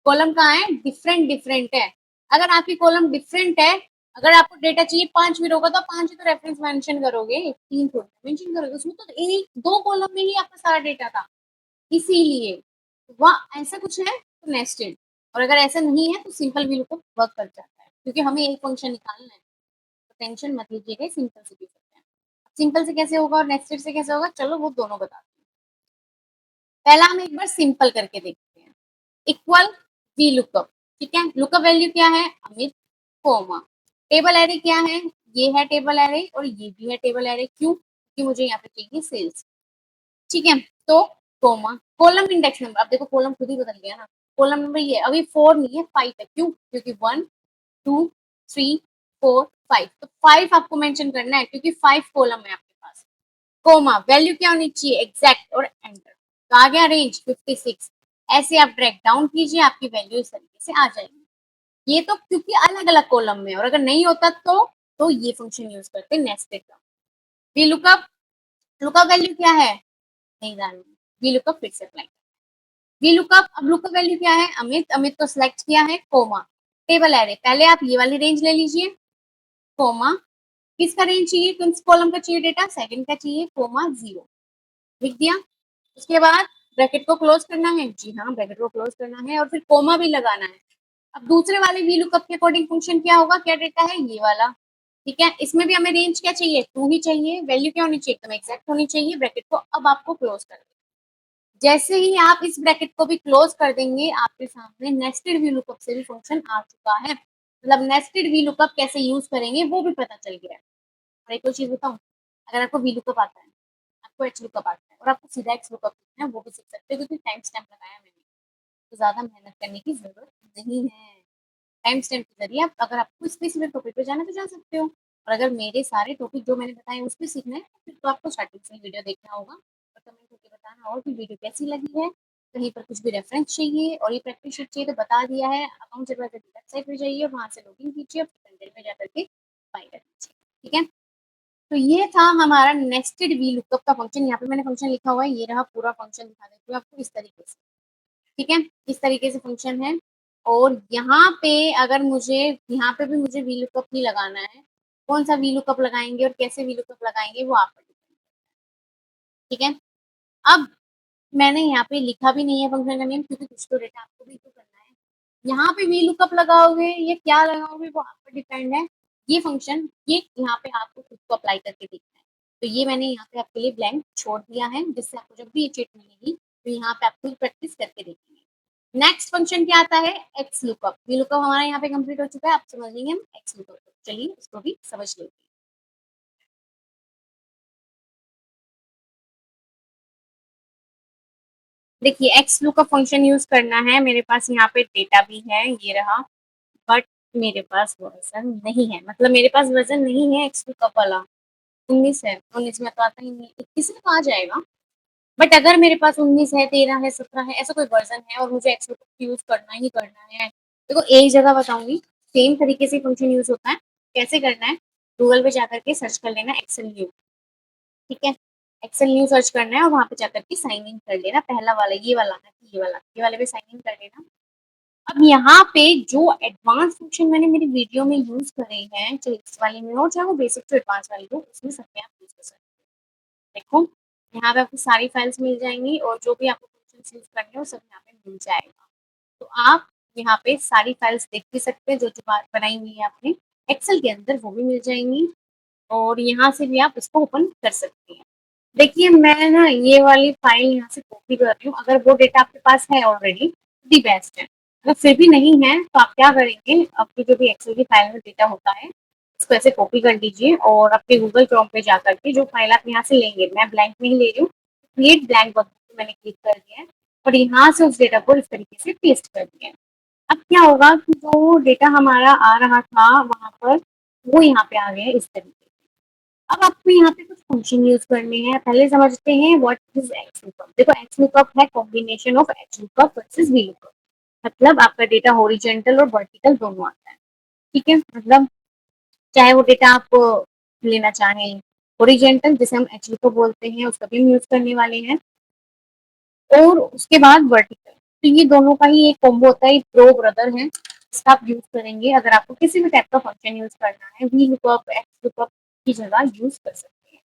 कॉलम कहाँ है? डिफरेंट है। अगर आपकी कॉलम डिफरेंट है, अगर आपको डेटा चाहिए 5 भी होगा तो आप 5 ही तो रेफरेंस मेंशन करोगे, 3 थोड़ी मेंशन करोगे। उसमें तो एक 2 कॉलम में ही आपका सारा डेटा था। इसीलिए वहाँ ऐसा कुछ है तो नेस्टेड, और अगर ऐसा नहीं है तो सिंपल वी लुकअप वर्क कर जाता है, क्योंकि हमें एक फंक्शन निकालना है। तो टेंशन मत लीजिएगा, सिंपल से भी सकते हैं। सिंपल से कैसे होगा और नेस्टेड से कैसे होगा, चलो वो दोनों बताती हूँ। पहला हम एक बार सिंपल करके देखते हैं। इक्वल वी लुकअप, ठीक है। लुकअप वैल्यू क्या है, अमित, कोमा। टेबल एरे क्या है, ये है टेबल एरे और ये भी है टेबल एरे। क्यों? क्योंकि मुझे यहाँ पे चाहिए सेल्स, ठीक है। तो कोमा, कॉलम इंडेक्स नंबर, अब देखो कॉलम खुद ही बदल गया ना। कॉलम नंबर ये अभी 4 नहीं है, 5 है। क्यों? क्योंकि 1 2 3 4 5, तो 5 आपको मेंशन करना है, क्योंकि 5 कॉलम है आपके पास। कोमा, वैल्यू क्या होनी चाहिए, एग्जैक्ट, और एंटर। तो आ गया रेंज 56। ऐसे आप ड्रैग डाउन कीजिए, आपकी वैल्यू इस तरीके से आ जाएगी। ये तो क्योंकि अलग अलग कॉलम में है, और अगर नहीं होता तो ये फंक्शन यूज करते हैं नेस्टेड का। वी लुकअप, लुकअप वैल्यू क्या है, नहीं डालना है, वी लुकअप फिर से अप्लाई। वी लुकअप, अब लुकअप वैल्यू क्या है, अमित को सिलेक्ट किया है, कोमा, टेबल एरे, पहले आप ये वाली रेंज ले लीजिए, कोमा, किसका रेंज चाहिए, किस कॉलम का चाहिए डेटा, सेकंड का चाहिए, कोमा 0, लिख दिया। उसके बाद ब्रैकेट को क्लोज करना है, जी हाँ ब्रैकेट को क्लोज करना है और फिर कोमा भी लगाना है। अब दूसरे वाले वी लुकअप के अकॉर्डिंग फंक्शन क्या होगा, क्या डेटा है, ये वाला, ठीक है। इसमें भी हमें रेंज क्या चाहिए, 2 ही चाहिए, वैल्यू क्या होनी चाहिए, एकदम एग्जैक्ट होनी चाहिए। ब्रैकेट को अब आपको क्लोज कर, जैसे ही आप इस ब्रैकेट को भी क्लोज कर देंगे, आपके सामने नेस्टेड वी लुकअप से भी फंक्शन आ चुका है। मतलब नेस्टेड वी लुकअप कैसे यूज करेंगे वो भी पता चल गया है। और एक और चीज बताऊं, अगर आपको वी लुकअप आता है, आपको एच लुकअप आता है और आपको सीधा एक्स लुकअप सीखना है, वो भी सीख सकते हो क्योंकि टाइम स्टैम्प लगाया मैंने, तो ज्यादा मेहनत करने की जरूरत नहीं है। टाइम स्टैम्प के जरिए आप, अगर आपको स्पेसिफिक टॉपिक पे जाना है तो जा सकते हो, और अगर मेरे सारे टॉपिक जो मैंने बताए उस पे सीखना है तो फिर तो आपको स्टार्टिंग से वीडियो देखना होगा और कमेंट करके बताना और कि वीडियो कैसी लगी है। कहीं पर कुछ भी रेफरेंस चाहिए और ये प्रैक्टिस शीट चाहिए तो बता दिया है, अकाउंट से की वेबसाइट पे जाइए, वहां से लॉगिन कीजिए और कंटेंट में जाकर के बाय कर दीजिए, ठीक है। तो ये था हमारा नेस्टेड वी लुकअप का फंक्शन। यहाँ पे मैंने फंक्शन लिखा हुआ है, ये रहा पूरा फंक्शन, दिखा देती हूँ आपको इस तरीके से, ठीक है। इस तरीके से फंक्शन है और यहाँ पे अगर मुझे, यहाँ पे भी मुझे वी लुकअप ही लगाना है, कौन सा वी लुकअप लगाएंगे और कैसे वी लुकअप लगाएंगे वो आप पर डिपेंड, ठीक है। अब मैंने यहाँ पे लिखा भी नहीं है फंक्शन का नेम क्योंकि कुछ तो डेटा आपको भी तो करना है। यहाँ पे वी लुकअप लगाओगे या क्या लगाओगे वो आप पर डिपेंड है। ये फंक्शन, ये यहाँ पे आपको खुद को अप्लाई करके देखना है, तो ये मैंने यहाँ पे आपके लिए ब्लैंक छोड़ दिया है जिससे आपको जब भी ये चीट मिलेगी तो यहाँ पे आप खुद प्रैक्टिस करके देखेंगे। नेक्स्ट फंक्शन क्या आता है, एक्स लुकअप। वी लुकअप हमारा यहाँ पे कंप्लीट हो चुका है, आप समझ लेंगे हम एक्स लुकअप, चलिए इसको भी समझ लेते हैं। देखिए एक्स लुकअप फंक्शन यूज करना है, मेरे पास यहाँ पे डेटा भी है, ये रहा, बट मेरे पास वर्जन नहीं है, मतलब मेरे पास वर्जन नहीं है एक्स लुकअप वाला। 19 है, 19 में तो आता ही नहीं, 21 में तो आ जाएगा, बट अगर मेरे पास 19 है, 13 है, 17 है, ऐसा कोई वर्जन है और मुझे एक्स लुकअप यूज करना ही करना है, देखो एक जगह बताऊंगी, सेम तरीके से फंक्शन यूज होता है। कैसे करना है, गूगल पे जाकर के सर्च कर लेना एक्सेल न्यू, ठीक है। एक्सेल न्यू सर्च करना है और वहां पे जाकर के साइन इन कर लेना, पहला वाला ये वाला है, ये वाले पे साइन इन कर लेना। अब यहाँ पे जो एडवांस फंक्शन मैंने मेरी वीडियो में यूज करे हैं, चाहे इस वाले में हो चाहे वो बेसिक टू एडवांस वाली हो, उसमें सब में आप यूज कर सकते हैं। देखो यहाँ पे आपको सारी फाइल्स मिल जाएंगी और जो भी आपको फंक्शन यूज करने हैं वो सब यहाँ पे मिल जाएगा। तो आप यहाँ पे सारी फाइल्स देख भी सकते हैं, जो जो बात बनाई हुई है आपने एक्सेल के अंदर वो भी मिल जाएंगी और यहाँ से भी आप इसको ओपन कर सकते हैं। देखिए मैं ना ये वाली फाइल यहाँ से कॉपी कर रही हूँ, अगर वो डेटा आपके पास है ऑलरेडी दी बेस्ट है, अगर फिर भी नहीं है तो आप क्या करेंगे, आपकी जो भी एक्सेल की फाइल में डेटा होता है उसको ऐसे कॉपी कर लीजिए और अपने गूगल क्रोम पे जाकर के जो फाइल आप यहाँ से लेंगे, मैं ब्लैंक में ही ले रही हूँ, क्रिएट ब्लैंक बटन मैंने क्लिक कर दिया है और यहाँ से उस डेटा को इस तरीके से पेस्ट कर दिया है। अब क्या होगा कि जो डेटा हमारा आ रहा था वहां पर वो यहाँ पे आ गया है इस तरीके से। अब आपको यहाँ पे कुछ फंक्शन यूज करने हैं, पहले समझते हैं व्हाट इज एक्स लुकअप। देखो एक्स लुकअप है combination of H lookup versus V lookup, मतलब आपका डेटा हॉरिजॉन्टल और वर्टिकल दोनों आता है, ठीक है। मतलब चाहे वो डेटा आप लेना चाहें हॉरिजॉन्टल जिसे हम एच लुकअप बोलते हैं उसका भी हम यूज करने वाले हैं, और उसके बाद वर्टिकल, तो ये दोनों का ही एक कॉम्बो होता है, प्रो ब्रदर है, इसका आप यूज करेंगे अगर आपको किसी भी टाइप का फंक्शन यूज करना है, वी लुकअप एक्स लुकअप की जगह यूज कर सकते हैं।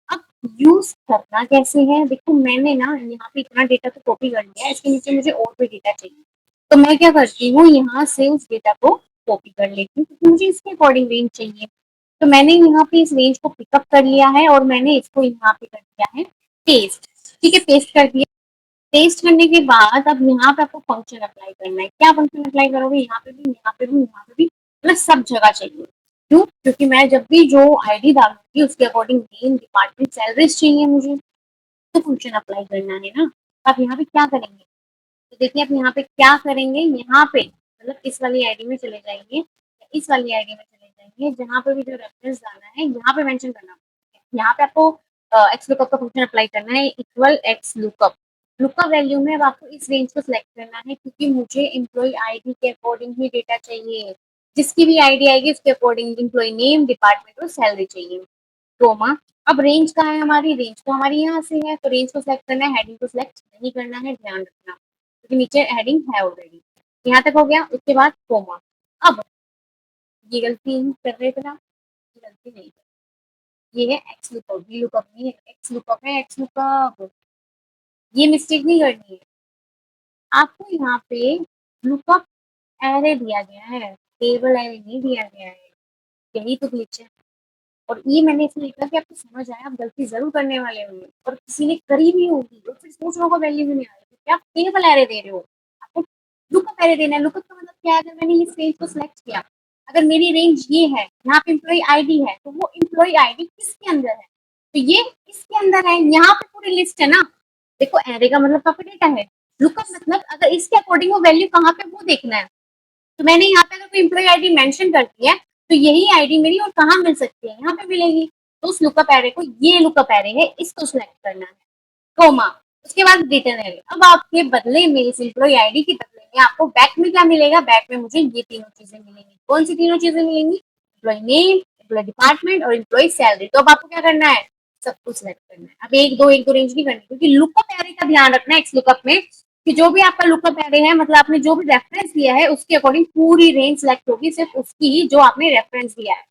अब यूज करना कैसे है, देखो मैंने ना यहाँ पे इतना डेटा तो कॉपी कर लिया है, इसके नीचे मुझे और भी डेटा चाहिए, तो मैं क्या करती हूँ यहाँ से उस डेटा को कॉपी कर लेती हूँ क्योंकि मुझे इसके अकॉर्डिंग रेंज चाहिए। तो मैंने यहाँ पे इस रेंज को पिकअप कर लिया है और मैंने इसको यहाँ पे कर दिया है पेस्ट, ठीक है, पेस्ट कर दिया। पेस्ट करने के बाद अब यहाँ पे आपको फंक्शन अप्लाई करना है, क्या फंक्शन अप्लाई करोगे, यहाँ पे भी, यहाँ पे भी, यहाँ पे भी, मतलब सब जगह चाहिए। क्यों, क्योंकि मैं जब भी जो आईडी डालूंगी उसके अकॉर्डिंग नेम डिपार्टमेंट सैलरीज चाहिए मुझे, तो फंक्शन अप्लाई करना है ना। आप यहाँ पे क्या करेंगे, तो देखिए आप यहाँ पे क्या करेंगे, यहाँ पे मतलब इस वाली आईडी में चले जाएंगे, इस वाली आईडी में चले जाएंगे, जहाँ पे भी जो रेफरेंस डालना है यहाँ पे मेंशन करना है। यहाँ पे आपको एक्स लुकअप का फंक्शन अप्लाई करना है, equal x lookup, lookup value में अब आपको इस रेंज को सिलेक्ट करना है क्योंकि मुझे एम्प्लॉय आईडी के अकॉर्डिंग ही डेटा चाहिए, जिसकी भी आईडी आएगी उसके अकॉर्डिंग एम्प्लॉय नेम डिपार्टमेंट और सैलरी चाहिए। कोमा। अब रेंज कहाँ है हमारी, रेंज तो हमारी यहाँ से है, तो रेंज को सिलेक्ट करना है, हेडिंग को सिलेक्ट नहीं करना है, ध्यान रखना, क्योंकि नीचे हेडिंग है ऑलरेडी। यहाँ तक हो गया, उसके बाद कोमा। अब ये गलती हम कर रहे थे ना, ये गलती नहीं है। ये है एक्स लुकअप, वी लुकअप नहीं है, एक्स लुकअप है, एक्स लुकअप। ये मिस्टेक नहीं करनी है। आपको यहाँ पे लुकअप एरे दिया गया है, टेबल एरे नहीं दिया गया है, यही तो ग्लिच है। और ये मैंने इसलिए लिखा कि आपको समझ आया, आप गलती जरूर करने वाले होंगे और किसी ने करी भी होगी और फिर सोच रहे हो वैल्यू भी नहीं आ रही, क्योंकि आप टेबल एरे दे रहे हो, आपको लुकअप एरे देना है। लुकअप का मतलब क्या है, अगर मैंने इस रेंज को सिलेक्ट किया, अगर मेरी रेंज ये है, यहाँ पे एम्प्लॉय आईडी है, तो वो एम्प्लॉय आईडी किसके अंदर है, तो ये इसके अंदर है, यहाँ पे पूरी लिस्ट है ना। देखो एरे का मतलब काफी डेटा है, लुकअप मतलब अगर इसके अकॉर्डिंग वो वैल्यू कहाँ पे वो देखना है। तो मैंने यहाँ पे अगर कोई एम्प्लॉय आईडी मेंशन कर दी है, तो यही आईडी मेरी और कहाँ मिल सकती है, यहाँ पे मिलेगी। तो उस लुकअप एरे को, ये लुकअप एरे है, इसको सिलेक्ट करना है, कोमा। उसके बाद रिटर्न एरे। अब आपके बदले में, इस एम्प्लॉय आईडी के बदले में आपको बैक में क्या मिलेगा, बैक में मुझे ये तीनों चीजें मिलेंगी। कौन सी तीनों चीजें मिलेंगी, एम्प्लॉय नेम, एम्प्लॉय डिपार्टमेंट और एम्प्लॉय सैलरी। तो अब आपको क्या करना है, सब कुछ सिलेक्ट करना है। अब एक दो रेंज नहीं करनी, क्योंकि लुकअप एरे का ध्यान रखना है एक्स लुकअप में, कि जो भी आपका लुकअप एरे है, मतलब आपने जो भी रेफरेंस दिया है उसके अकॉर्डिंग पूरी रेंज सिलेक्ट होगी, सिर्फ उसकी ही जो आपने रेफरेंस दिया है।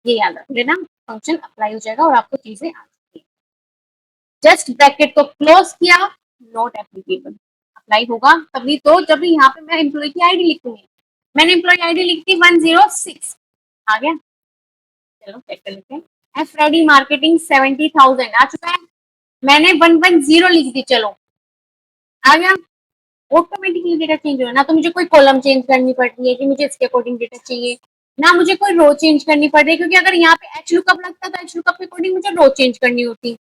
ये याद रख लेना, फंक्शन अप्लाई हो जाएगा और आपको चीजें आ जाएंगी। जस्ट ब्रैकेट को क्लोज किया, नॉट एप्लीकेबल। अप्लाई होगा तभी तो, जब यहाँ पे मैं एम्प्लॉय की आईडी लिखूंगी। मैंने एम्प्लॉय आईडी लिख दी 106, आ गया। चलो चेक कर लेते हैं। एफ रेडी मार्केटिंग 70,000 आ चुका है। मैंने 110 लिख दी, चलो आ गया। ऑटोमेटिकली डेटा चेंज हो, ना तो मुझे कोई कॉलम चेंज करनी पड़ती है कि मुझे इसके अकॉर्डिंग डेटा चाहिए, ना मुझे कोई रो चेंज करनी पड़ रही है, क्योंकि अगर यहाँ पे एच लुकअप लगता तो एच लुकअप के अकॉर्डिंग मुझे रो चेंज करनी होती।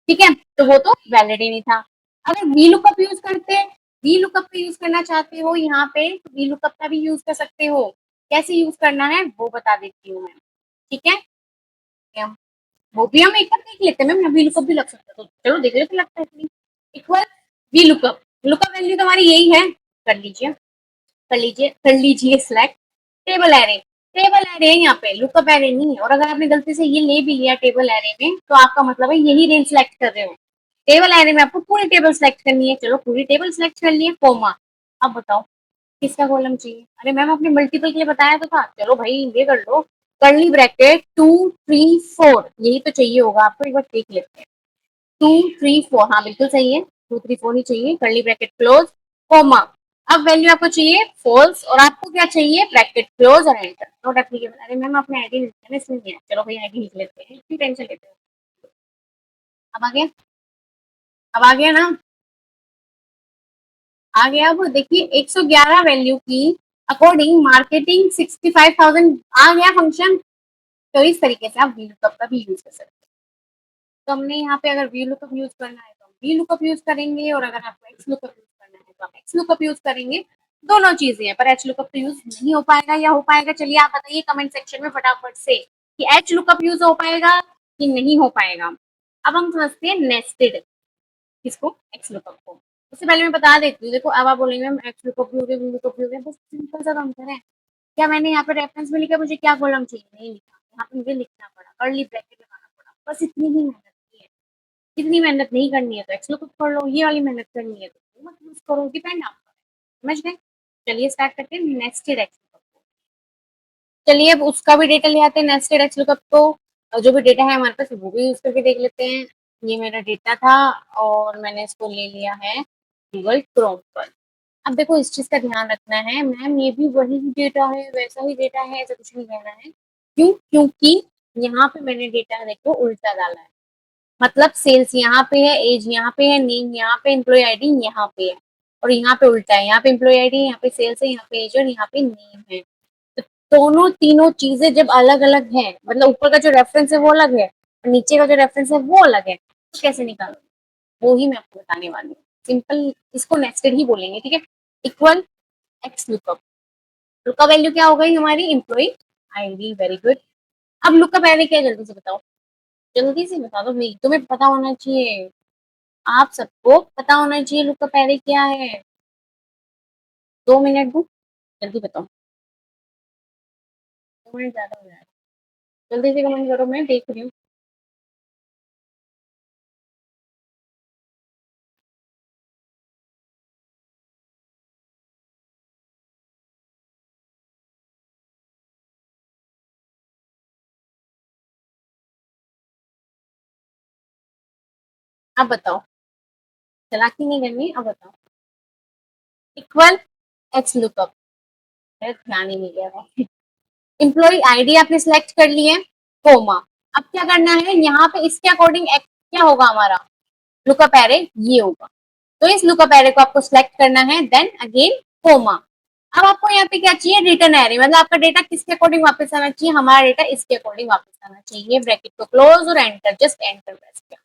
ठीक है, तो वो तो वैलिड ही नहीं था। अगर वी लुकअप यूज करते हैं, वी लुकअप का यूज करना चाहते हो यहाँ पे, तो वी लुकअप का भी यूज कर सकते हो। कैसे यूज करना है वो बता देती हूँ मैं, ठीक है। हम वो भी हम एक बार देख लेते हैं मैम, वी लुकअप भी लग सकता है, तो चलो देख लेते लगता है इतनी। Equal V lookup, lookup value तो हमारी यही है, कर लीजिए, कर लीजिए select. Table array, table array है यहाँ पे, लुकअप एरे नहीं है। और अगर आपने गलती से ये ले भी लिया टेबल एरे में, तो आपका मतलब है यही रेंज सिलेक्ट कर रहे हो। टेबल एरे में आपको पूरी टेबल सिलेक्ट करनी है, चलो पूरी टेबल सिलेक्ट कर लिए, कोमा। अब बताओ किसका कॉलम चाहिए, अरे मैम आपने मल्टीपल के लिए बताया तो था, चलो भाई ये कर लो, कर्ली ब्रैकेट 2 3 4, यही तो चाहिए होगा आपको, एक बार देख लेते हैं। 2 3 4, हाँ बिल्कुल सही है, 2 3 4 ही चाहिए, कर्ली ब्रैकेट क्लोज, कोमा। अब वैल्यू आपको चाहिए फॉल्स, और आपको क्या चाहिए, ब्रैकेट क्लोज और एंटर, नोट एप्लीकेबल। अरे मैम आपने आईडी लिखा है ना, इसमें नहीं है, चलो भाई आईडी लिख लेते हैं, क्यों टेंशन लेते हो। अब आ गया, अब आ गया ना, आ गया। अब देखिए 111 वैल्यू की अकॉर्डिंग मार्केटिंग 65,000 आ गया फंक्शन। तो इस तरीके से आप वी लुकअप का भी यूज कर सकते हैं। तो हमने यहाँ पे अगर वी लुकअप यूज करना है तो हम वी लुकअप यूज करेंगे, और अगर आपको एक्स लुकअप यूज करना है तो आप एक्स लुकअप यूज करेंगे। दोनों चीजें हैं, पर एच लुकअप तो यूज नहीं हो पाएगा, या हो पाएगा, चलिए आप बताइए कमेंट सेक्शन में फटाफट से कि एच लुकअप यूज हो पाएगा कि नहीं हो पाएगा। अब हम समझते हैं नेस्टेड, किसको, एक्स लुकअप को। उससे पहले मैं बता देती हूँ, देखो अब आप बोलेंगे मैम एक्स लुकअप यूज है, वी लुकअप यूज है, बस सिंपल सा काम करें। क्या मैंने यहाँ पे रेफरेंस में लिखा मुझे क्या कॉलम चाहिए, नहीं लिखा, यहाँ पे मुझे लिखना पड़ा, कर्ली ब्रैकेट लगाना पड़ा, बस इतनी ही मेहनत की है। कितनी मेहनत नहीं करनी है तो एक्स लुकअप कर लो, ये वाली मेहनत करनी है तो मत यूज करो, डिपेंड आप पर है। समझ गए, चलिए स्टार्ट करते हैं नेस्टेड एक्स लुकअप को। चलिए अब उसका भी डेटा ले आते हैं, नेस्टेड एक्स लुकअप को, और जो भी डेटा है हमारे पास वो भी यूज करके देख लेते हैं। ये मेरा डेटा था और मैंने इसको ले लिया है गूगल क्रोम पर। अब देखो इस चीज का ध्यान रखना है, मैम ये भी वही डेटा है, वैसा ही डेटा है, ऐसा कुछ नहीं कहना है। क्यों, क्योंकि यहाँ पे मैंने डेटा देखो उल्टा डाला है। मतलब सेल्स यहाँ पे है, एज यहाँ पे है, नेम यहाँ पे, एम्प्लॉय आईडी यहाँ पे है, और यहाँ पे उल्टा है, यहाँ पे एम्प्लॉय आईडी, यहाँ पे सेल्स है, यहाँ पे एज और यहाँ पे नेम है। तो दोनों तीनों चीजें जब अलग अलग है, मतलब ऊपर का जो रेफरेंस है वो अलग है और नीचे का जो रेफरेंस है वो अलग है, तो कैसे निकालो, वो ही मैं आपको बताने वाली हूँ। सिंपल, इसको नेस्टेड ही बोलेंगे, ठीक है। Equal x lookup, lookup value क्या हो गई हमारी, एम्प्लॉय आईडी, वेरी गुड। अब लुकअप वैल्यू क्या है, जल्दी से बताओ, जल्दी से बता दो भाई, तुम्हें पता होना चाहिए, आप सबको पता होना चाहिए लुकअप एरे क्या है। 2 मिनट दो, जल्दी बताओ, 2 मिनट ज्यादा हो जाएगा, जल्दी से कमेंट करो, मैं देख रही हूँ। अब बताओ, चालाकी नहीं करनी, अब बताओ। इक्वल एक्स लुकअप, ध्यान ही नहीं गया। एम्प्लॉय आईडी आपने सिलेक्ट कर ली है, कोमा। अब क्या करना है, यहाँ पे इसके अकॉर्डिंग क्या होगा हमारा लुकअप एरे, ये होगा। तो इस लुकअप एरे को आपको सिलेक्ट करना है, देन अगेन कोमा। अब आपको यहाँ पे क्या चाहिए, रिटर्न एरे, मतलब आपका डेटा किसके अकॉर्डिंग वापस आना चाहिए, हमारा डेटा इसके अकॉर्डिंग वापस आना चाहिए। ब्रैकेट को क्लोज और एंटर, जस्ट एंटर प्रेस किया।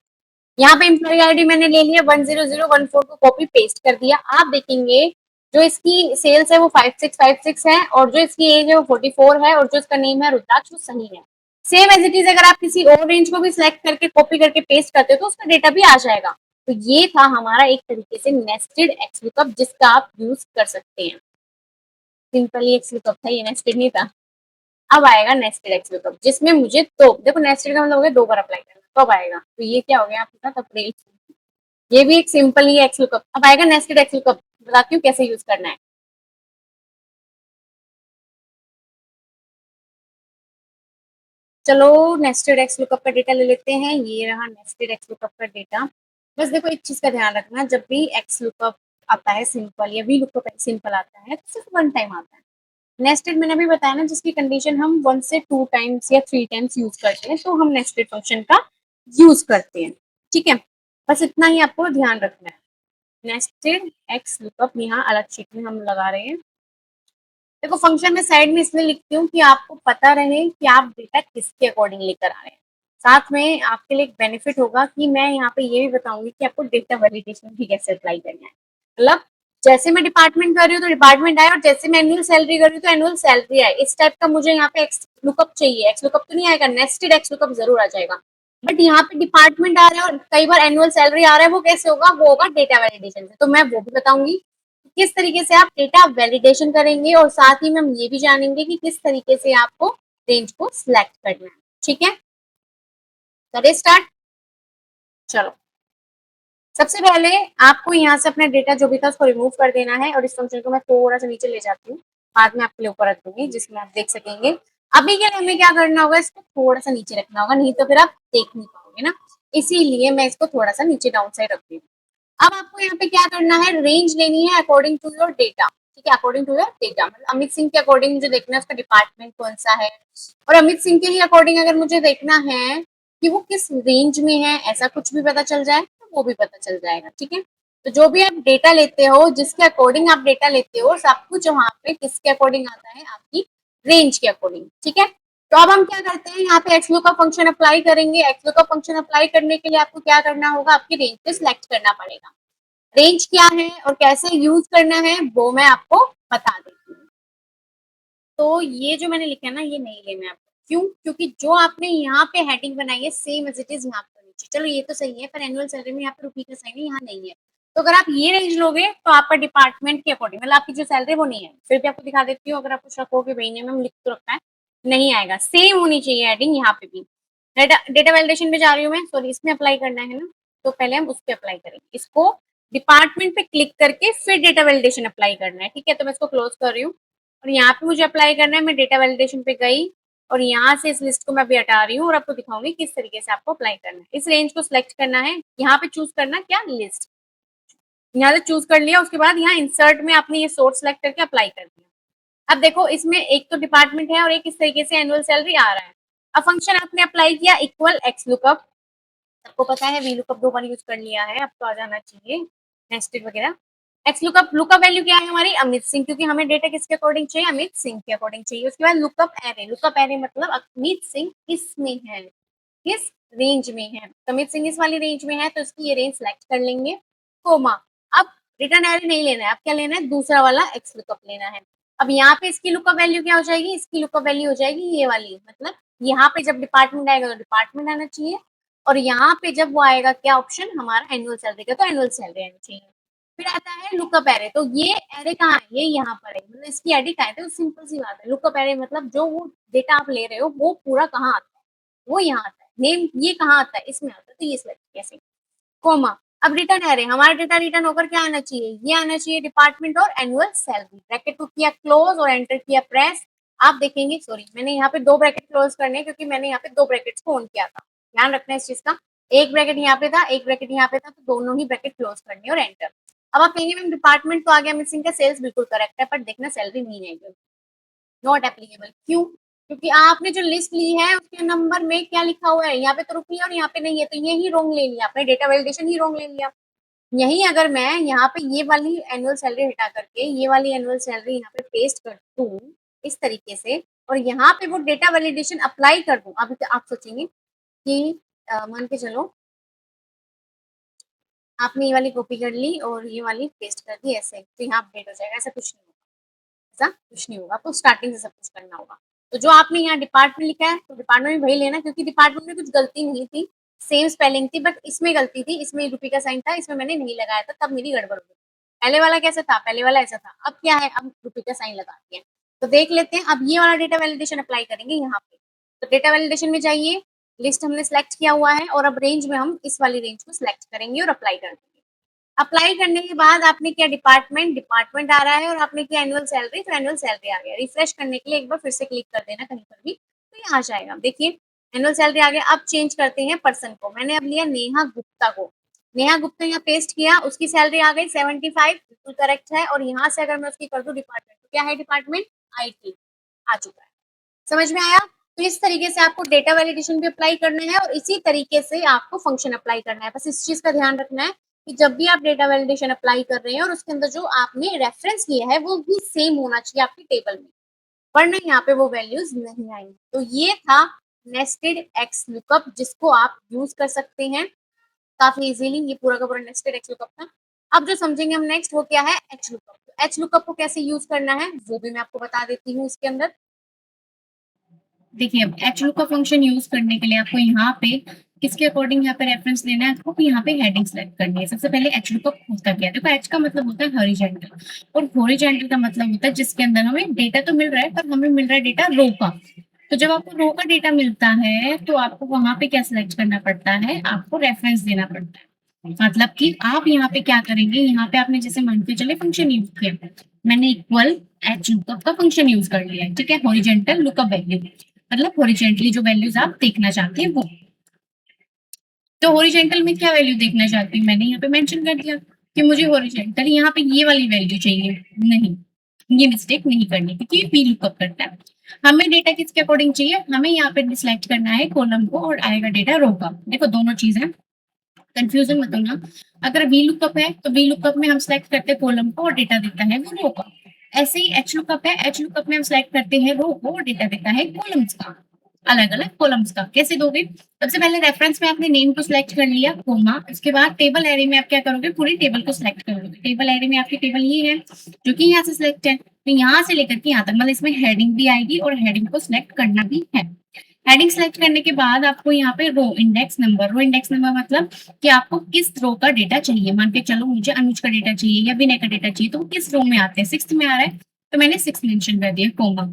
यहाँ पे एम्प्लॉय आईडी मैंने ले लिया 10001 4 को कॉपी पेस्ट कर दिया। आप देखेंगे जो इसकी सेल्स है वो 5656 है, और जो इसकी एज है वो 44 है, और जो इसका नेम है रुद्राक्ष, वो सही है। सेम एज इट इज अगर आप किसी और रेंज को भी सिलेक्ट करके कॉपी करके पेस्ट करते हो तो उसका डेटा भी आ जाएगा। तो ये था हमारा एक तरीके से नेस्टेड एक्स लुकअप, जिसका आप यूज कर सकते हैं। सिंपली एक्स लुकअप था, ये नेस्टेड नहीं था। अब आएगा नेस्टेड एक्स लुकअप, जिसमें मुझे तो देखो नेस्टेड का मतलब हो गया 2 बार अप्लाई करना। कब आएगा, तो ये क्या हो गया आपके साथ, अप्रैल। ये भी एक सिंपल ही एक्स लुकअप। अब आएगा नेस्टेड एक्स लुकअप, बताती हूँ कैसे यूज करना है। चलो नेस्टेड एक्स लुकअप का डेटा ले लेते हैं। ये रहा नेस्टेड एक्स लुकअप का डेटा। बस देखो एक चीज का ध्यान रखना, जब भी एक्स लुकअप आता है सिंपल, या वी लुकअप सिंपल आता है, तो सिर्फ 1 टाइम आता है। नेस्टेड मैंने अभी बताया ना, जिसकी कंडीशन हम 1 से 2 टाइम्स या 3 टाइम्स यूज करते हैं, तो हम नेस्टेड फंक्शन का यूज करते हैं। ठीक है, बस इतना ही आपको ध्यान रखना है। नेस्टेड एक्स लुकअप यहाँ अलग शीट में हम लगा रहे हैं। देखो फंक्शन में साइड में इसलिए लिखती हूँ कि आपको पता रहे कि आप डेटा किसके अकॉर्डिंग लेकर आ रहे हैं। साथ में आपके लिए एक बेनिफिट होगा कि मैं यहाँ पे ये भी बताऊंगी कि आपको डेटा वैलिडेशन भी कैसे अप्लाई करना है। मतलब जैसे मैं डिपार्टमेंट कर रही हूँ तो डिपार्टमेंट आए, और जैसे मैं एनुअल सैलरी कर रही हूँ तो एनुअल सैलरी आए। इस टाइप का मुझे यहाँ पे एक्स लुकअप चाहिए। एक्स लुकअप तो नहीं आएगा, नेस्टेड एक्स लुकअप जरूर आ जाएगा। बट यहाँ पे डिपार्टमेंट आ रहा है और कई बार एनुअल सैलरी आ रहा है, वो कैसे होगा, वो होगा डेटा वैलिडेशन से। तो मैं वो भी बताऊंगी किस तरीके से आप डेटा वैलिडेशन करेंगे, और साथ ही में हम ये भी जानेंगे कि किस तरीके से आपको रेंज को सिलेक्ट करना है। ठीक है, करें स्टार्ट। चलो सबसे पहले आपको यहाँ से अपना डेटा जो भी था उसको रिमूव कर देना है, और इस फंक्शन को मैं थोड़ा सा नीचे ले जाती हूँ, बाद में आपके लिए ऊपर रख दूंगी जिसमें आप देख सकेंगे। अभी के लिए हमें क्या करना होगा, इसको थोड़ा सा नीचे रखना होगा, नहीं तो फिर आप देख नहीं पाओगे ना। इसीलिए मैं इसको थोड़ा सा नीचे डाउन साइड रखती हूँ। अब आपको यहाँ पे क्या करना है, रेंज लेनी है अकॉर्डिंग टू योर डेटा। ठीक है, अकॉर्डिंग टू योर डेटा, मतलब अमित सिंह के अकॉर्डिंग मुझे देखना है उसका डिपार्टमेंट कौन सा है, और अमित सिंह के ही अकॉर्डिंग अगर मुझे देखना है कि वो किस रेंज में है, ऐसा कुछ भी पता चल जाए तो वो भी पता चल जाएगा। ठीक है, तो जो भी आप डेटा लेते हो, जिसके अकॉर्डिंग आप डेटा लेते हो, सब कुछ वहां पे किसके अकॉर्डिंग आता है, आपकी रेंज के अकॉर्डिंग। ठीक है, तो अब हम क्या करते हैं, यहाँ पे एक्सलो का फंक्शन अप्लाई करेंगे। एक्सलो का फंक्शन अप्लाई करने के लिए आपको क्या करना होगा, आपकी रेंज को सिलेक्ट करना पड़ेगा। रेंज क्या है और कैसे यूज करना है वो मैं आपको बता देती हूँ। तो ये जो मैंने लिखा है ना, ये नहीं लेना है आपको। क्यों, क्योंकि जो आपने यहाँ पे हेडिंग बनाई है सेम एज इट इज यहाँ पर नीचे। चलो ये तो सही है, पर एनुअल सैलरी में यहाँ पे रुपये का साइन है, यहाँ नहीं है। तो अगर आप ये रेंज लोगे तो आपका डिपार्टमेंट के अकॉर्डिंग, मतलब आपकी जो सैलरी वो नहीं है। फिर भी आपको दिखा देती हूँ, अगर आपको शक हो कि भाई ने मैम लिख तो रखा है, नहीं आएगा। सेम होनी चाहिए हेडिंग यहाँ पे भी। डेटा डेटा वैलिडेशन पे जा रही हूँ मैं, सॉरी इसमें अप्लाई करना है ना, तो पहले हम उस पर अप्लाई करेंगे। इसको डिपार्टमेंट पे क्लिक करके फिर डेटा वैलिडेशन अप्लाई करना है। ठीक है, तो मैं इसको क्लोज कर रही हूँ, और यहाँ पे मुझे अप्लाई करना है। मैं डेटा वैलिडेशन पे गई, और यहाँ से इस लिस्ट को मैं अभी हटा रही हूँ, और आपको दिखाऊंगी किस तरीके से आपको अप्लाई करना है। इस रेंज को सिलेक्ट करना है, यहाँ पे चूज करना क्या, लिस्ट। यहाँ से चूज कर लिया, उसके बाद यहाँ इंसर्ट में आपने ये सोर्स सेलेक्ट करके अप्लाई कर दिया। अब देखो इसमें एक तो डिपार्टमेंट है और एक इस तरीके से एनुअल सैलरी आ रहा है। अब फंक्शन आपने अप्लाई किया इक्वल एक्स लुकअप, सबको पता है वी लुकअप 2 बार यूज कर लिया है, अब तो आ जाना चाहिए नेस्टेड वगैरह। एक्स लुकअप, लुकअप वैल्यू क्या है हमारी, अमित सिंह, क्योंकि हमें डेटा किसके अकॉर्डिंग चाहिए, अमित सिंह के अकॉर्डिंग चाहिए। उसके बाद लुकअप एरे मतलब अमित सिंह किसमें है, किस रेंज में है। तो अमित सिंह इस वाली रेंज में है, तो इसकी ये रेंज सेलेक्ट कर लेंगे, कोमा। अब रिटर्न एरे नहीं लेना है, अब क्या लेना है, दूसरा वाला एक्स लुकअप लेना है। अब यहाँ पे इसकी लुकअप वैल्यू क्या हो जाएगी, इसकी लुकअप वैल्यू हो जाएगी ये वाली, मतलब यहाँ पे जब डिपार्टमेंट आएगा तो डिपार्टमेंट आना चाहिए, और यहाँ पे जब वो आएगा क्या ऑप्शन, हमारा एनुअल सैलरी का, तो एनुअल सैलरी आनी चाहिए। फिर आता है लुकअप एरे, तो ये एरे कहाँ है, ये यहाँ पर है, मतलब इसकी एडिट आए थे। सिंपल सी बात है, लुकअप एरे मतलब जो वो डेटा आप ले रहे हो वो पूरा कहाँ आता है, वो यहाँ आता है। नेम ये कहाँ आता है, इसमें आता है, तो ये सिलेक्ट कैसे, कोमा। अब रिटर्न एरे, हमारा डेटा रिटर्न होकर क्या आना चाहिए, ये आना चाहिए डिपार्टमेंट और एनुअल सैलरी। ब्रैकेट को किया क्लोज और एंटर किया प्रेस। आप देखेंगे, सॉरी मैंने यहाँ पे 2 ब्रैकेट क्लोज करने हैं, क्योंकि मैंने यहाँ पे 2 ब्रैकेट्स को ऑन किया था, ध्यान रखना है इस चीज का। एक ब्रैकेट यहाँ पे था, एक ब्रैकेट यहाँ पे था, तो दोनों ही ब्रैकेट क्लोज करनी और एंटर। अब आप कहेंगे मैम डिपार्टमेंट तो आ गया मिसिंग का, सेल्स बिल्कुल करेक्ट है, पर देखना सैलरी नहीं आएगी, नॉट एप्लीकेबल। क्यों? क्योंकि आपने जो लिस्ट ली है उसके नंबर में क्या लिखा हुआ है, यहाँ पे तो रुपी है और यहाँ पे नहीं है, तो ये ही रॉन्ग ले लिया आपने, डेटा वैलिडेशन ही रॉन्ग ले लिया। यही अगर मैं यहाँ पे ये वाली एनुअल सैलरी हटा करके ये वाली एनुअल सैलरी यहाँ पे पेस्ट कर दूं इस तरीके से, और यहाँ पे वो डेटा वैलिडेशन अप्लाई कर दूं, अभी तो आप सोचेंगे कि मान के चलो आपने ये वाली कॉपी कर ली और ये वाली पेस्ट कर दी ऐसे, तो यहाँ अपडेट हो जाएगा, ऐसा कुछ नहीं होगा, ऐसा कुछ नहीं होगा, आपको स्टार्टिंग से सब कुछ करना होगा। तो जो आपने यहाँ डिपार्टमेंट लिखा है तो डिपार्टमेंट में वही लेना, क्योंकि डिपार्टमेंट में कुछ गलती नहीं थी, सेम स्पेलिंग थी, बट इसमें गलती थी, इसमें रुपी का साइन था, इसमें मैंने नहीं लगाया था, तब मेरी गड़बड़ हो गई। पहले वाला कैसा था, पहले वाला ऐसा था, अब क्या है, अब रुपी का साइन लगा दिया। तो देख लेते हैं, अब ये वाला डेटा वैलिडेशन अप्लाई करेंगे यहाँ पे। तो डेटा वैलिडेशन में जाइए, लिस्ट हमने सेलेक्ट किया हुआ है, और अब रेंज में हम इस वाली रेंज को सिलेक्ट करेंगे और अप्लाई कर देंगे। अप्लाई करने के बाद आपने क्या डिपार्टमेंट, डिपार्टमेंट आ रहा है, और आपने क्या एनुअल सैलरी, तो एनुअल सैलरी आ गया। रिफ्रेश करने के लिए एक बार फिर से क्लिक कर देना कहीं पर भी, तो ये आ जाएगा। देखिए एनुअल सैलरी आ गया। अब चेंज करते हैं पर्सन को, मैंने अब लिया नेहा गुप्ता को, नेहा गुप्ता यहाँ पेस्ट किया, उसकी सैलरी आ गई 75, बिल्कुल करेक्ट है। और यहाँ से अगर मैं उसकी कर दूं डिपार्टमेंट, तो क्या है डिपार्टमेंट, IT आ चुका है। समझ में आया? तो इस तरीके से आपको डेटा वैलिडेशन भी अप्लाई करना है, और इसी तरीके से आपको फंक्शन अप्लाई करना है। बस इस चीज का ध्यान रखना है कि जब भी आप डेटा वैलिडेशन अप्लाई कर रहे हैं और उसके अंदर जो आपने रेफरेंस किया है वो भी सेम होना चाहिए आपके टेबल में, वरना यहाँ पे वो वैल्यूज नहीं आएंगी। तो ये था नेस्टेड एक्स लुकअप, जिसको आप यूज कर सकते हैं काफी इजीली। ये पूरा का पूरा नेस्टेड एक्स लुकअप था। अब जो समझेंगे हम नेक्स्ट, वो क्या है, एच लुकअप। तो एच लुकअप को कैसे यूज करना है वो भी मैं आपको बता देती हूँ इसके अंदर। देखिए, अब एचलुक का फंक्शन यूज करने के लिए आपको यहाँ पे किसके अकॉर्डिंग यहाँ पे रेफरेंस लेना है, आपको यहाँ पे हेडिंग सेलेक्ट करनी है। सबसे पहले एचलुक होता क्या है, देखो एच का मतलब होता है हॉरिजॉन्टल, और हॉरिजॉन्टल का मतलब होता है जिसके अंदर हमें डेटा तो मिल रहा है पर हमें मिल रहा है डेटा रो का। तो जब आपको रो का डेटा मिलता है तो आपको वहां पे क्या सिलेक्ट करना पड़ता है, आपको रेफरेंस देना पड़ता है। मतलब कि आप यहाँ पे क्या करेंगे, यहाँ पे आपने जैसे मान के चले फंक्शन यूज किया, मैंने इक्वल एच लुकअप का फंक्शन यूज कर लिया है, ठीक है, हॉरिजॉन्टल लुकअप वैल्यू, मतलब हॉरिजेंटली जो वैल्यूज आप देखना चाहते हैं वो। तो हॉरिजेंटल में क्या वैल्यू देखना चाहती हूँ, मैंने यहाँ पे मेंशन कर दिया कि मुझे हॉरिजेंटल यहाँ पे ये वाली वैल्यू चाहिए। नहीं, ये मिस्टेक नहीं करनी, क्योंकि वी लुकअप करता है। हमें डेटा किसके अकॉर्डिंग चाहिए, हमें यहाँ पे सिलेक्ट करना है कॉलम को, और आएगा डेटा रो का। देखो दोनों चीज है, कंफ्यूजन मत होना। अगर वी लुकअप है तो वी लुकअप में हम सिलेक्ट करते हैं कॉलम को और डेटा देता है वो रो का। ऐसे ही एच लुकअप है, एच लुकअप में हम सिलेक्ट करते हैं रो को और डेटा देता है कॉलम्स का, अलग अलग कॉलम्स का। कैसे दोगे, सबसे पहले रेफरेंस में आपने नेम को सिलेक्ट कर लिया कोमा, उसके बाद टेबल एरे में आप क्या करोगे, पूरी टेबल को सिलेक्ट करोगे। टेबल एरे में आपकी टेबल ये है जो कि यहाँ से सिलेक्ट है, तो यहाँ से लेकर के यहाँ तक, मतलब इसमें हेडिंग भी आएगी और हेडिंग को सिलेक्ट करना भी है। हेडिंग सेलेक्ट करने के बाद आपको यहाँ पे row index number, row index number मतलब कि आपको किस रो का डेटा चाहिए। मान के चलो मुझे अनुज का डेटा चाहिए या विनय का डेटा चाहिए, तो वो किस रो में आते हैं, 6th में आ रहा है, तो मैंने 6 मेंशन कर दिया कोमा।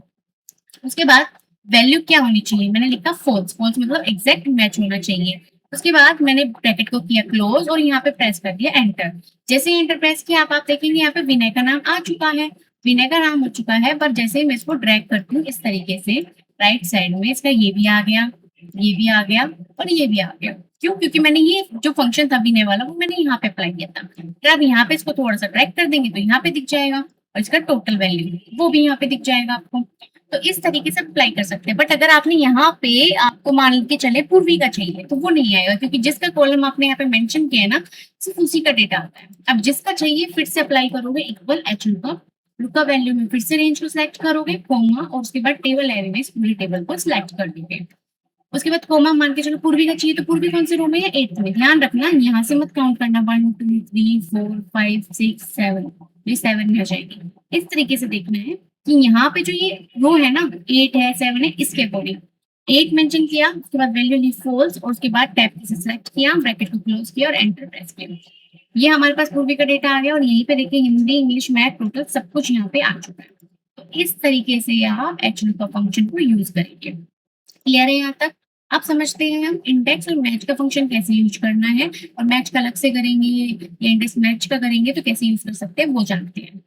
उसके बाद वैल्यू क्या होनी चाहिए, मैंने लिखा फॉल्स, फॉल्स मतलब एग्जैक्ट मैच होना चाहिए। उसके बाद मैंने ब्रैकेट को किया क्लोज और यहाँ पे प्रेस कर दिया एंटर। जैसे ही एंटर प्रेस किया आप देखेंगे यहाँ पे विनय का नाम आ चुका है, विनय का नाम हो चुका है। पर जैसे ही मैं इसको ड्रैग करती हूँ इस तरीके से राइट साइड में, इसका ये भी आ गया, ये भी आ गया और ये भी आ गया। क्यों, क्योंकि मैंने ये जो फंक्शन था विनय वाला वो मैंने यहाँ पे अप्लाई किया था। फिर आप यहाँ पे इसको थोड़ा सा ड्रैग कर देंगे तो यहाँ पे दिख जाएगा, और इसका टोटल वैल्यू वो भी यहाँ पे दिख जाएगा आपको। तो इस तरीके से अप्लाई कर सकते हैं। बट अगर आपने यहाँ पे आपको मान के चले पूर्वी का चाहिए तो वो नहीं आएगा, क्योंकि जिसका कॉलम आपने यहाँ पे मेंशन किया है ना सिर्फ उसी का डेटा आता है। अब जिसका चाहिए फिर से अप्लाई करोगे equal H lookup, lookup value में फिर से रेंज को सिलेक्ट करोगे कोमा, और उसके बाद टेबल एरे में इस पूरी टेबल को सिलेक्ट कर दोगे। उसके बाद कोमा मान के चलो पूर्वी का चाहिए, तो पूर्वी कौन से रो में है, 8th में। ध्यान रखना यहाँ से मत काउंट करना 1 2 3 4 5 6 7, ये 7 में आ जाएगी। इस तरीके से देखना है कि यहाँ पे जो ये रो है ना 8 है 7 है, इसके अकॉर्डिंग 8 मेंशन किया, उसके बाद वैल्यू ली फॉल्स, और उसके बाद टैब से सिलेक्ट किया, ब्रैकेट को क्लोज किया और एंटर प्रेस किया। ये हमारे पास पूर्वी का डेटा आ गया, और यहीं पे देखिए हिंदी इंग्लिश मैथ टोटल सब कुछ यहाँ पे आ चुका है। तो इस तरीके से आप एचलुकअप फंक्शन को यूज करेंगे। क्लियर है यहाँ तक, आप समझते हैं हम इंडेक्स और मैच का फंक्शन कैसे यूज करना है, और मैच का अलग से करेंगे या इंडेक्स मैच का करेंगे तो कैसे यूज कर सकते हैं वो जानते हैं।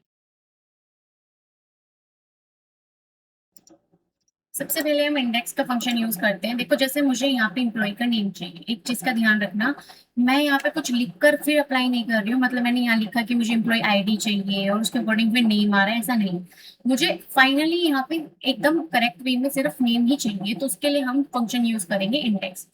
सबसे पहले हम इंडेक्स का फंक्शन यूज करते हैं। देखो जैसे मुझे यहाँ पे एम्प्लॉय का नेम चाहिए, एक चीज का ध्यान रखना, मैं यहाँ पे कुछ लिखकर फिर अप्लाई नहीं कर रही हूँ। मतलब मैंने यहाँ लिखा कि मुझे एम्प्लॉय आईडी चाहिए और उसके अकॉर्डिंग फिर नेम आ रहा है, ऐसा नहीं। मुझे फाइनली यहाँ पे एकदम करेक्ट वे में सिर्फ नेम ही चाहिए, तो उसके लिए हम फंक्शन यूज करेंगे इंडेक्स।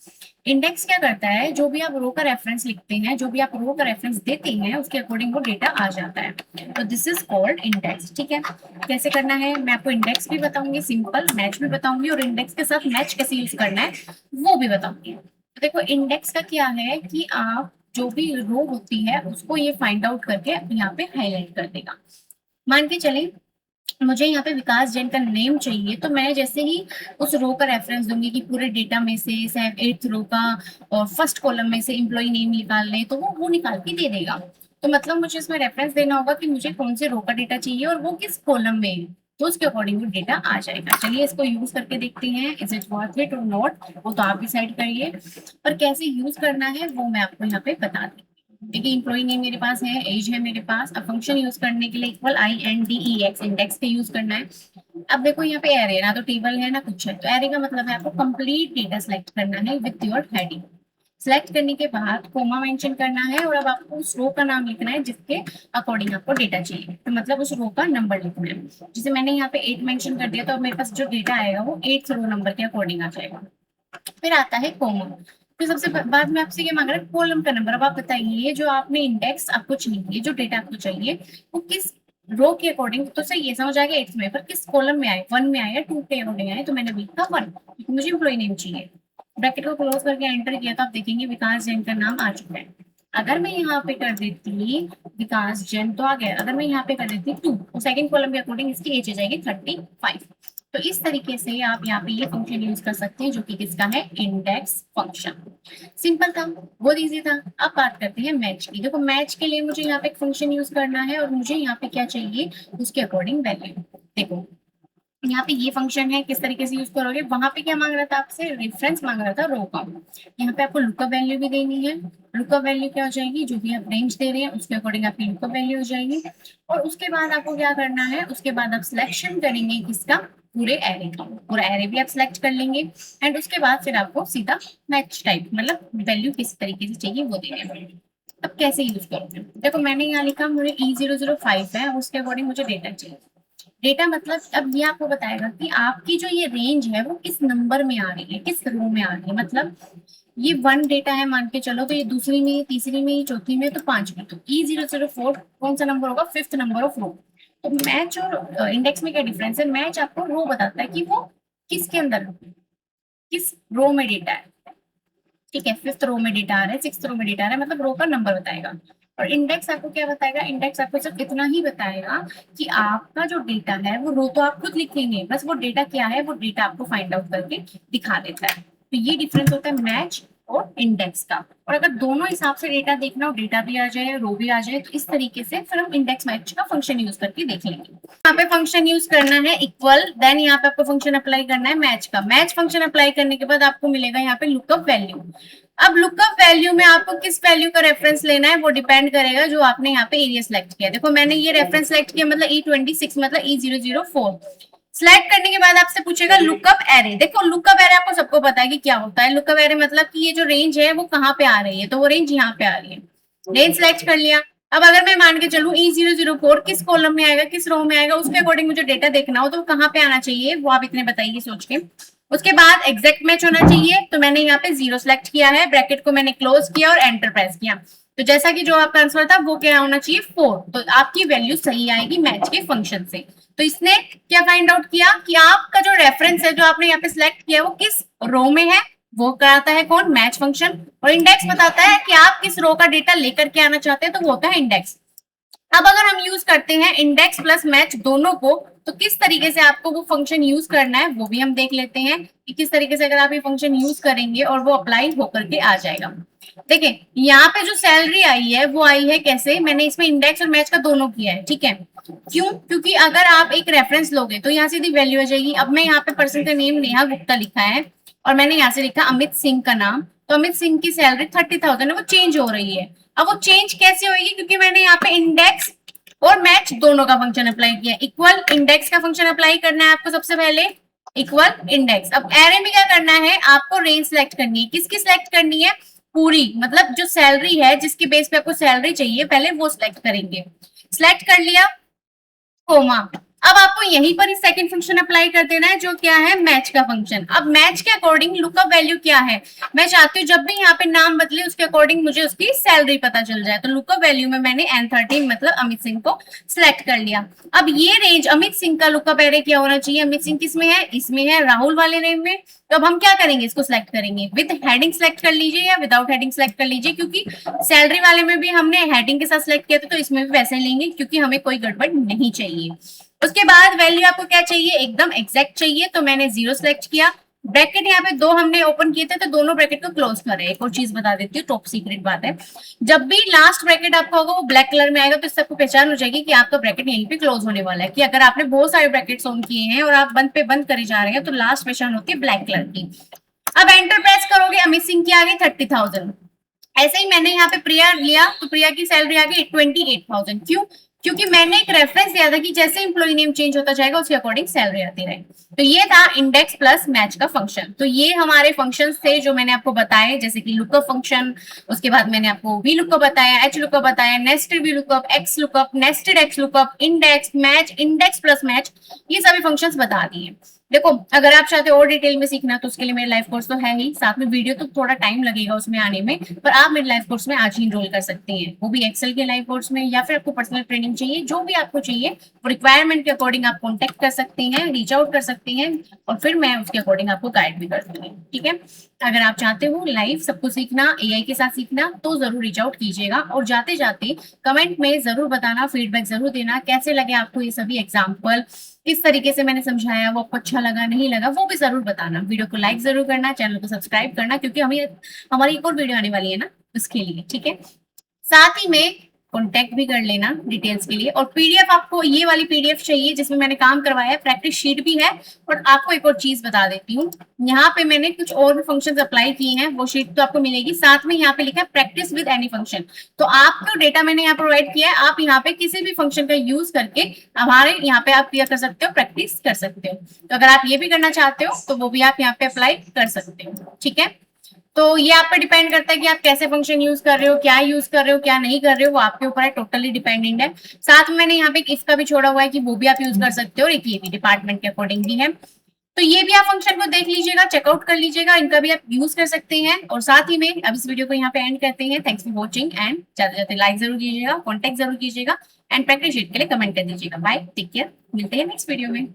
इंडेक्स क्या करता है, जो भी आप रो का रेफरेंस लिखते हैं, जो भी आप रो का रेफरेंस देते हैं, उसके अकॉर्डिंग वो डेटा आ जाता है। तो दिस इज कॉल्ड इंडेक्स। ठीक है, कैसे करना है मैं आपको इंडेक्स भी बताऊंगी, सिंपल मैच भी बताऊंगी, और इंडेक्स के साथ मैच कैसे यूज करना है वो भी बताऊंगी। तो देखो इंडेक्स का क्या है कि आप जो भी रो होती है उसको ये फाइंड आउट करके यहाँ पे हाईलाइट कर देगा। मान के चले मुझे यहाँ पे विकास जैन का नेम चाहिए, तो मैं जैसे ही उस रो का रेफरेंस दूंगी कि पूरे डेटा में से 8th रो का और फर्स्ट कॉलम में से एम्प्लॉय नेम निकाल लें, तो वो निकाल के दे देगा। तो मतलब मुझे इसमें रेफरेंस देना होगा कि मुझे कौन से रो का डेटा चाहिए और वो किस कॉलम में है, तो उसके अकॉर्डिंग वो डेटा आ जाएगा। चलिए इसको यूज करके देखते हैं, इज इट वर्थ इट और नॉट, वो तो आप डिसाइड करिए। पर कैसे यूज करना है वो मैं आपको यहाँ पे बता दी। देखिए एम्प्लॉय नेम मेरे पास है, एज है मेरे पास। अब फंक्शन यूज करने के लिए इक्वल INDEX इंडेक्स का यूज करना है। अब देखो यहाँ पे एरे, ना तो टेबल है ना कुछ है, तो एरे का मतलब है आपको कंप्लीट डेटा सेलेक्ट करना है विथ योर हेडिंग। सेलेक्ट करने के बाद कोमा मेंशन करना है, और अब आपको उस रो का नाम लिखना है जिसके अकॉर्डिंग आपको डेटा चाहिए, तो मतलब उस रो का नंबर लिखना है। जैसे मैंने यहाँ पे 8 मेंशन कर दिया, तो अब मेरे पास जो डेटा आएगा वो 8th रो नंबर के अकॉर्डिंग आ जाएगा। फिर आता है कोमा। फिर सबसे बाद में आपसे ये मांग रहा है कॉलम का नंबर। अब आप बताइए जो आपने इंडेक्स आपको चाहिए, जो डेटा आपको चाहिए, वो किस रो के अकॉर्डिंग, तो सही ये समझ आ गया 8th में, पर किस कॉलम में आए, 1 में आए या 2 के अकॉर्डिंग आए, तो मैंने लिखा 1 क्योंकि मुझे एम्प्लॉय नेम चाहिए। ब्रैकेट को क्लोज करके एंटर किया तो आप देखेंगे विकास जैन का नाम आ चुका है। अगर मैं यहाँ पे कर देती विकास जैन तो आ गया, अगर मैं यहाँ पे कर देती 2 तो सेकंड कॉलम के अकॉर्डिंग इसकी एज आ जाएगी 35। तो इस तरीके से आप यहाँ पे ये फंक्शन यूज कर सकते हैं जो कि किसका है, इंडेक्स फंक्शन। सिंपल था, बहुत इजी था। अब बात करते हैं मैच की। देखो मैच के लिए मुझे यहाँ पे एक फंक्शन यूज करना है और मुझे यहाँ पे क्या चाहिए, उसके अकॉर्डिंग वैल्यू। देखो यहाँ पे ये फंक्शन है, किस तरीके से यूज करोगे, वहां पे क्या मांग रहा था आपसे, रेफरेंस मांग रहा था रो का। यहाँ पे आपको लुकअप वैल्यू भी देनी है। लुकअप वैल्यू क्या हो जाएगी, जो भी आप रेंज दे रहे हैं उसके अकॉर्डिंग आपकी लुकअप वैल्यू हो जाएगी। और उसके बाद आपको क्या करना है, उसके बाद आप सिलेक्शन करेंगे किसका, पूरे एरे का। पूरा एरे भी आप सिलेक्ट कर लेंगे एंड उसके बाद फिर आपको सीधा मैच टाइप मतलब वैल्यू किस तरीके से चाहिए वो देंगे। अब कैसे यूज करोगे, देखो मैंने यहाँ लिखा मुझे E005 है, उसके अकॉर्डिंग मुझे डेटा चाहिए। डेटा मतलब अब ये आपको बताएगा कि आपकी जो ये रेंज है वो किस नंबर में आ रही है, किस रो में आ रही है। मतलब ये 1 डेटा है मान के चलो, तो ये दूसरी में, तीसरी में, चौथी में, तो 5 में। तो E004 कौन सा नंबर होगा, 5th नंबर ऑफ रो। तो मैच और इंडेक्स में क्या डिफरेंस है, मैच आपको रो बताता है कि वो किसके अंदर, किस रो में डेटा है। ठीक है, 5th रो में डेटा आ रहा है, 6th रो में डेटा आ रहा है, मतलब रो का नंबर बताएगा। और इंडेक्स आपको क्या बताएगा, इंडेक्स आपको सिर्फ इतना ही बताएगा कि आपका जो डेटा है वो रो तो आप खुद लिखेंगे, बस वो डेटा क्या है वो डेटा आपको फाइंड आउट करके दिखा देता है। तो ये डिफरेंस होता है मैच और इंडेक्स का। और अगर दोनों हिसाब से डेटा देखना हो, डेटा भी आ जाए रो भी आ जाए, तो इस तरीके से फिर हम इंडेक्स मैच का फंक्शन यूज करके देख लेंगे। यहाँ पे फंक्शन यूज करना है इक्वल, देन यहाँ पे आपको फंक्शन अप्लाई करना है मैच का। मैच फंक्शन अप्लाई करने के बाद आपको मिलेगा यहाँ पे लुकअप वैल्यू। अब लुकअप वैल्यू में आपको किस वैल्यू का रेफरेंस लेना है वो डिपेंड करेगा जो आपने यहाँ पे एरिया सेलेक्ट किया। देखो मैंने ये रेफरेंस सेलेक्ट किया मतलब E26 मतलब E004। सिलेक्ट करने के बाद आपसे पूछेगा लुकअप एरे। देखो लुकअप एरे आपको सबको पता है कि क्या होता है। लुकअप एरे मतलब कि ये जो रेंज है वो कहाँ पे आ रही है, तो वो रेंज यहाँ पे आ रही है। रेंज सिलेक्ट कर लिया। अब अगर मैं मान के चलूं E004 किस कॉलम में आएगा, किस रो में आएगा, उसके अकॉर्डिंग मुझे डेटा देखना हो तो कहाँ पे आना चाहिए वो आप इतने बताइए सोच के। उसके बाद एग्जैक्ट मैच होना चाहिए, तो मैंने यहाँ पे 0 सेलेक्ट किया है, ब्रैकेट को मैंने क्लोज किया और एंटर प्रेस किया। तो जैसा कि जो आपका आंसर था वो क्या होना चाहिए 4, तो आपकी वैल्यू सही आएगी मैच के फंक्शन से। तो इसने क्या फाइंड आउट किया कि आपका जो रेफरेंस है जो आपने यहाँ पे सिलेक्ट किया वो किस रो में है, वो कराता है कौन, मैच फंक्शन। और इंडेक्स बताता है कि आप किस रो का डेटा लेकर के आना चाहते हैं, तो वो होता है इंडेक्स। अब अगर हम यूज करते हैं इंडेक्स प्लस मैच दोनों को, तो किस तरीके से आपको वो फंक्शन यूज करना है वो भी हम देख लेते हैं कि किस तरीके से अगर आप ये फंक्शन यूज करेंगे और वो अप्लाई होकर के आ जाएगा। देखिए यहाँ पे जो सैलरी आई है वो आई है कैसे, मैंने इसमें इंडेक्स और मैच का दोनों किया है। ठीक है, क्यों, क्योंकि अगर आप एक रेफरेंस लोगे तो यहाँ सीधी वैल्यू आ जाएगी। अब मैं यहाँ पे पर्सन का नेम नेहा गुप्ता लिखा है और मैंने यहाँ से लिखा अमित सिंह का नाम, तो अमित सिंह की सैलरी 30,000 है, वो चेंज हो रही है। अब वो चेंज कैसे होगी, क्योंकि मैंने यहाँ पे इंडेक्स और मैच दोनों का फंक्शन अप्लाई किया। इक्वल इंडेक्स का फंक्शन अप्लाई करना है आपको सबसे पहले, इक्वल इंडेक्स। अब एरे में क्या करना है, आपको रेंज सिलेक्ट करनी है। किसकी सिलेक्ट करनी है? पूरी, मतलब जो सैलरी है, जिसके बेस पे आपको सैलरी चाहिए, पहले वो सिलेक्ट करेंगे। सिलेक्ट कर लिया, कोमा। अब आपको यहीं पर इस सेकंड फंक्शन अप्लाई कर देना है, जो क्या है, मैच का फंक्शन। अब मैच के अकॉर्डिंग लुकअप वैल्यू क्या है, मैं चाहती हूँ जब भी यहाँ पे नाम बदले उसके अकॉर्डिंग मुझे उसकी सैलरी पता चल जाए। तो लुकअप वैल्यू में मैंने N13 मतलब अमित सिंह को सिलेक्ट कर लिया। अब ये रेंज अमित सिंह का लुकअप एरे क्या होना चाहिए, अमित सिंह किसमें है, इसमें है, राहुल वाले नेम में। तो अब हम क्या करेंगे, इसको सिलेक्ट करेंगे। विद हेडिंग सिलेक्ट कर लीजिए या विदाउट हेडिंग सिलेक्ट कर लीजिए, क्योंकि सैलरी वाले में भी हमने हेडिंग के साथ सिलेक्ट किया था, तो इसमें भी वैसे लेंगे, क्योंकि हमें कोई गड़बड़ नहीं चाहिए। उसके बाद वैल्यू आपको क्या चाहिए, एकदम एग्जैक्ट चाहिए, तो मैंने 0 सिलेक्ट किया। ब्रैकेट यहाँ पे 2 हमने ओपन किए थे, तो दोनों ब्रैकेट को क्लोज करें। एक और चीज बता देती हूँ, टॉप सीक्रेट बात है, जब भी लास्ट ब्रैकेट आपका होगा वो ब्लैक कलर में आएगा, तो इससे आपको पहचान हो जाएगी कि आपका ब्रैकेट यहीं पे क्लोज होने वाला है। कि अगर आपने बहुत सारे ब्रैकेट्स ऑन किए हैं और आप बंद पे बंद करे जा रहे हैं, तो लास्ट पहचान होती है ब्लैक कलर की। अब एंटर प्रेस करोगे, अमित सिंह की आ गई 30,000। ऐसे ही मैंने यहाँ पे प्रिया लिया, तो प्रिया की सैलरी आ गई 28,000। क्यों? क्योंकि मैंने एक रेफरेंस दिया था कि जैसे इंप्लॉय नेम चेंज होता जाएगा उसके अकॉर्डिंग सैलरी आती रहे। तो ये था इंडेक्स प्लस मैच का फंक्शन। तो ये हमारे फंक्शंस थे जो मैंने आपको बताए, जैसे कि लुकअप फंक्शन, उसके बाद मैंने आपको वी लुकअप बताया, एच लुकअप बताया, nested V lookup, x lookup, nested x lookup, index, match, index plus match, ये सभी फंक्शंस बता दिए। देखो, अगर आप चाहते हो और डिटेल में सीखना, तो उसके लिए मेरे लाइव कोर्स तो है ही, साथ में वीडियो तो थोड़ा टाइम लगेगा उसमें आने में, पर आप मेरे लाइव कोर्स में आज ही इनरोल कर सकते हैं, वो भी एक्सेल के लाइव कोर्स में। या फिर आपको पर्सनल ट्रेनिंग चाहिए, जो भी आपको चाहिए वो रिक्वायरमेंट के अकॉर्डिंग आप कॉन्टेक्ट कर सकते हैं, रीच आउट कर सकते हैं, और फिर मैं उसके अकॉर्डिंग आपको गाइड भी कर दूंगी। ठीक है, अगर आप चाहते हो लाइव सब कुछ सीखना, एआई के साथ सीखना, तो जरूर रीच आउट कीजिएगा। और जाते जाते कमेंट में जरूर बताना, फीडबैक जरूर देना, कैसे लगे आपको ये सभी एग्जाम्पल, किस तरीके से मैंने समझाया, वो आपको अच्छा लगा नहीं लगा, वो भी जरूर बताना। वीडियो को लाइक जरूर करना, चैनल को सब्सक्राइब करना, क्योंकि हमें हमारी एक और वीडियो आने वाली है ना, उसके लिए। ठीक है, साथ ही में कॉन्टेक्ट भी कर लेना डिटेल्स के लिए। और पीडीएफ, आपको ये वाली पीडीएफ चाहिए जिसमें मैंने काम करवाया है, प्रैक्टिस शीट भी है। और आपको एक और चीज बता देती हूँ, यहाँ पे मैंने कुछ और भी फंक्शंस अप्लाई किए हैं, वो शीट तो आपको मिलेगी। साथ में यहाँ पे लिखा है प्रैक्टिस विद एनी फंक्शन। तो आपको डेटा मैंने यहाँ प्रोवाइड किया है, आप यहाँ पे किसी भी फंक्शन का यूज करके हमारे यहाँ पे आप क्या कर सकते हो, प्रैक्टिस कर सकते हो। तो अगर आप ये भी करना चाहते हो, तो वो भी आप यहाँ पे अप्लाई कर सकते हो। ठीक है, तो ये आप पे डिपेंड करता है कि आप कैसे फंक्शन यूज कर रहे हो, क्या यूज कर रहे हो, क्या नहीं कर रहे हो, वो आपके ऊपर है, टोटली डिपेंडेंट है। साथ में मैंने यहाँ पे इसका भी छोड़ा हुआ है कि वो भी आप यूज कर सकते हो, और एक ये भी डिपार्टमेंट के अकॉर्डिंग भी है। तो ये भी आप फंक्शन को देख लीजिएगा, चेकआउट कर लीजिएगा, इनका भी आप यूज कर सकते हैं। और साथ ही में अब इस वीडियो को यहाँ पे एंड करते हैं। थैंक्स फॉर वॉचिंग, एंड जाते जाते लाइक जरूर कीजिएगा, कॉन्टेक्ट जरूर कीजिएगा, एंड प्रैक्टिस शीट के लिए कमेंट कर दीजिएगा। बाय, टेक केयर, मिलते हैं नेक्स्ट वीडियो में।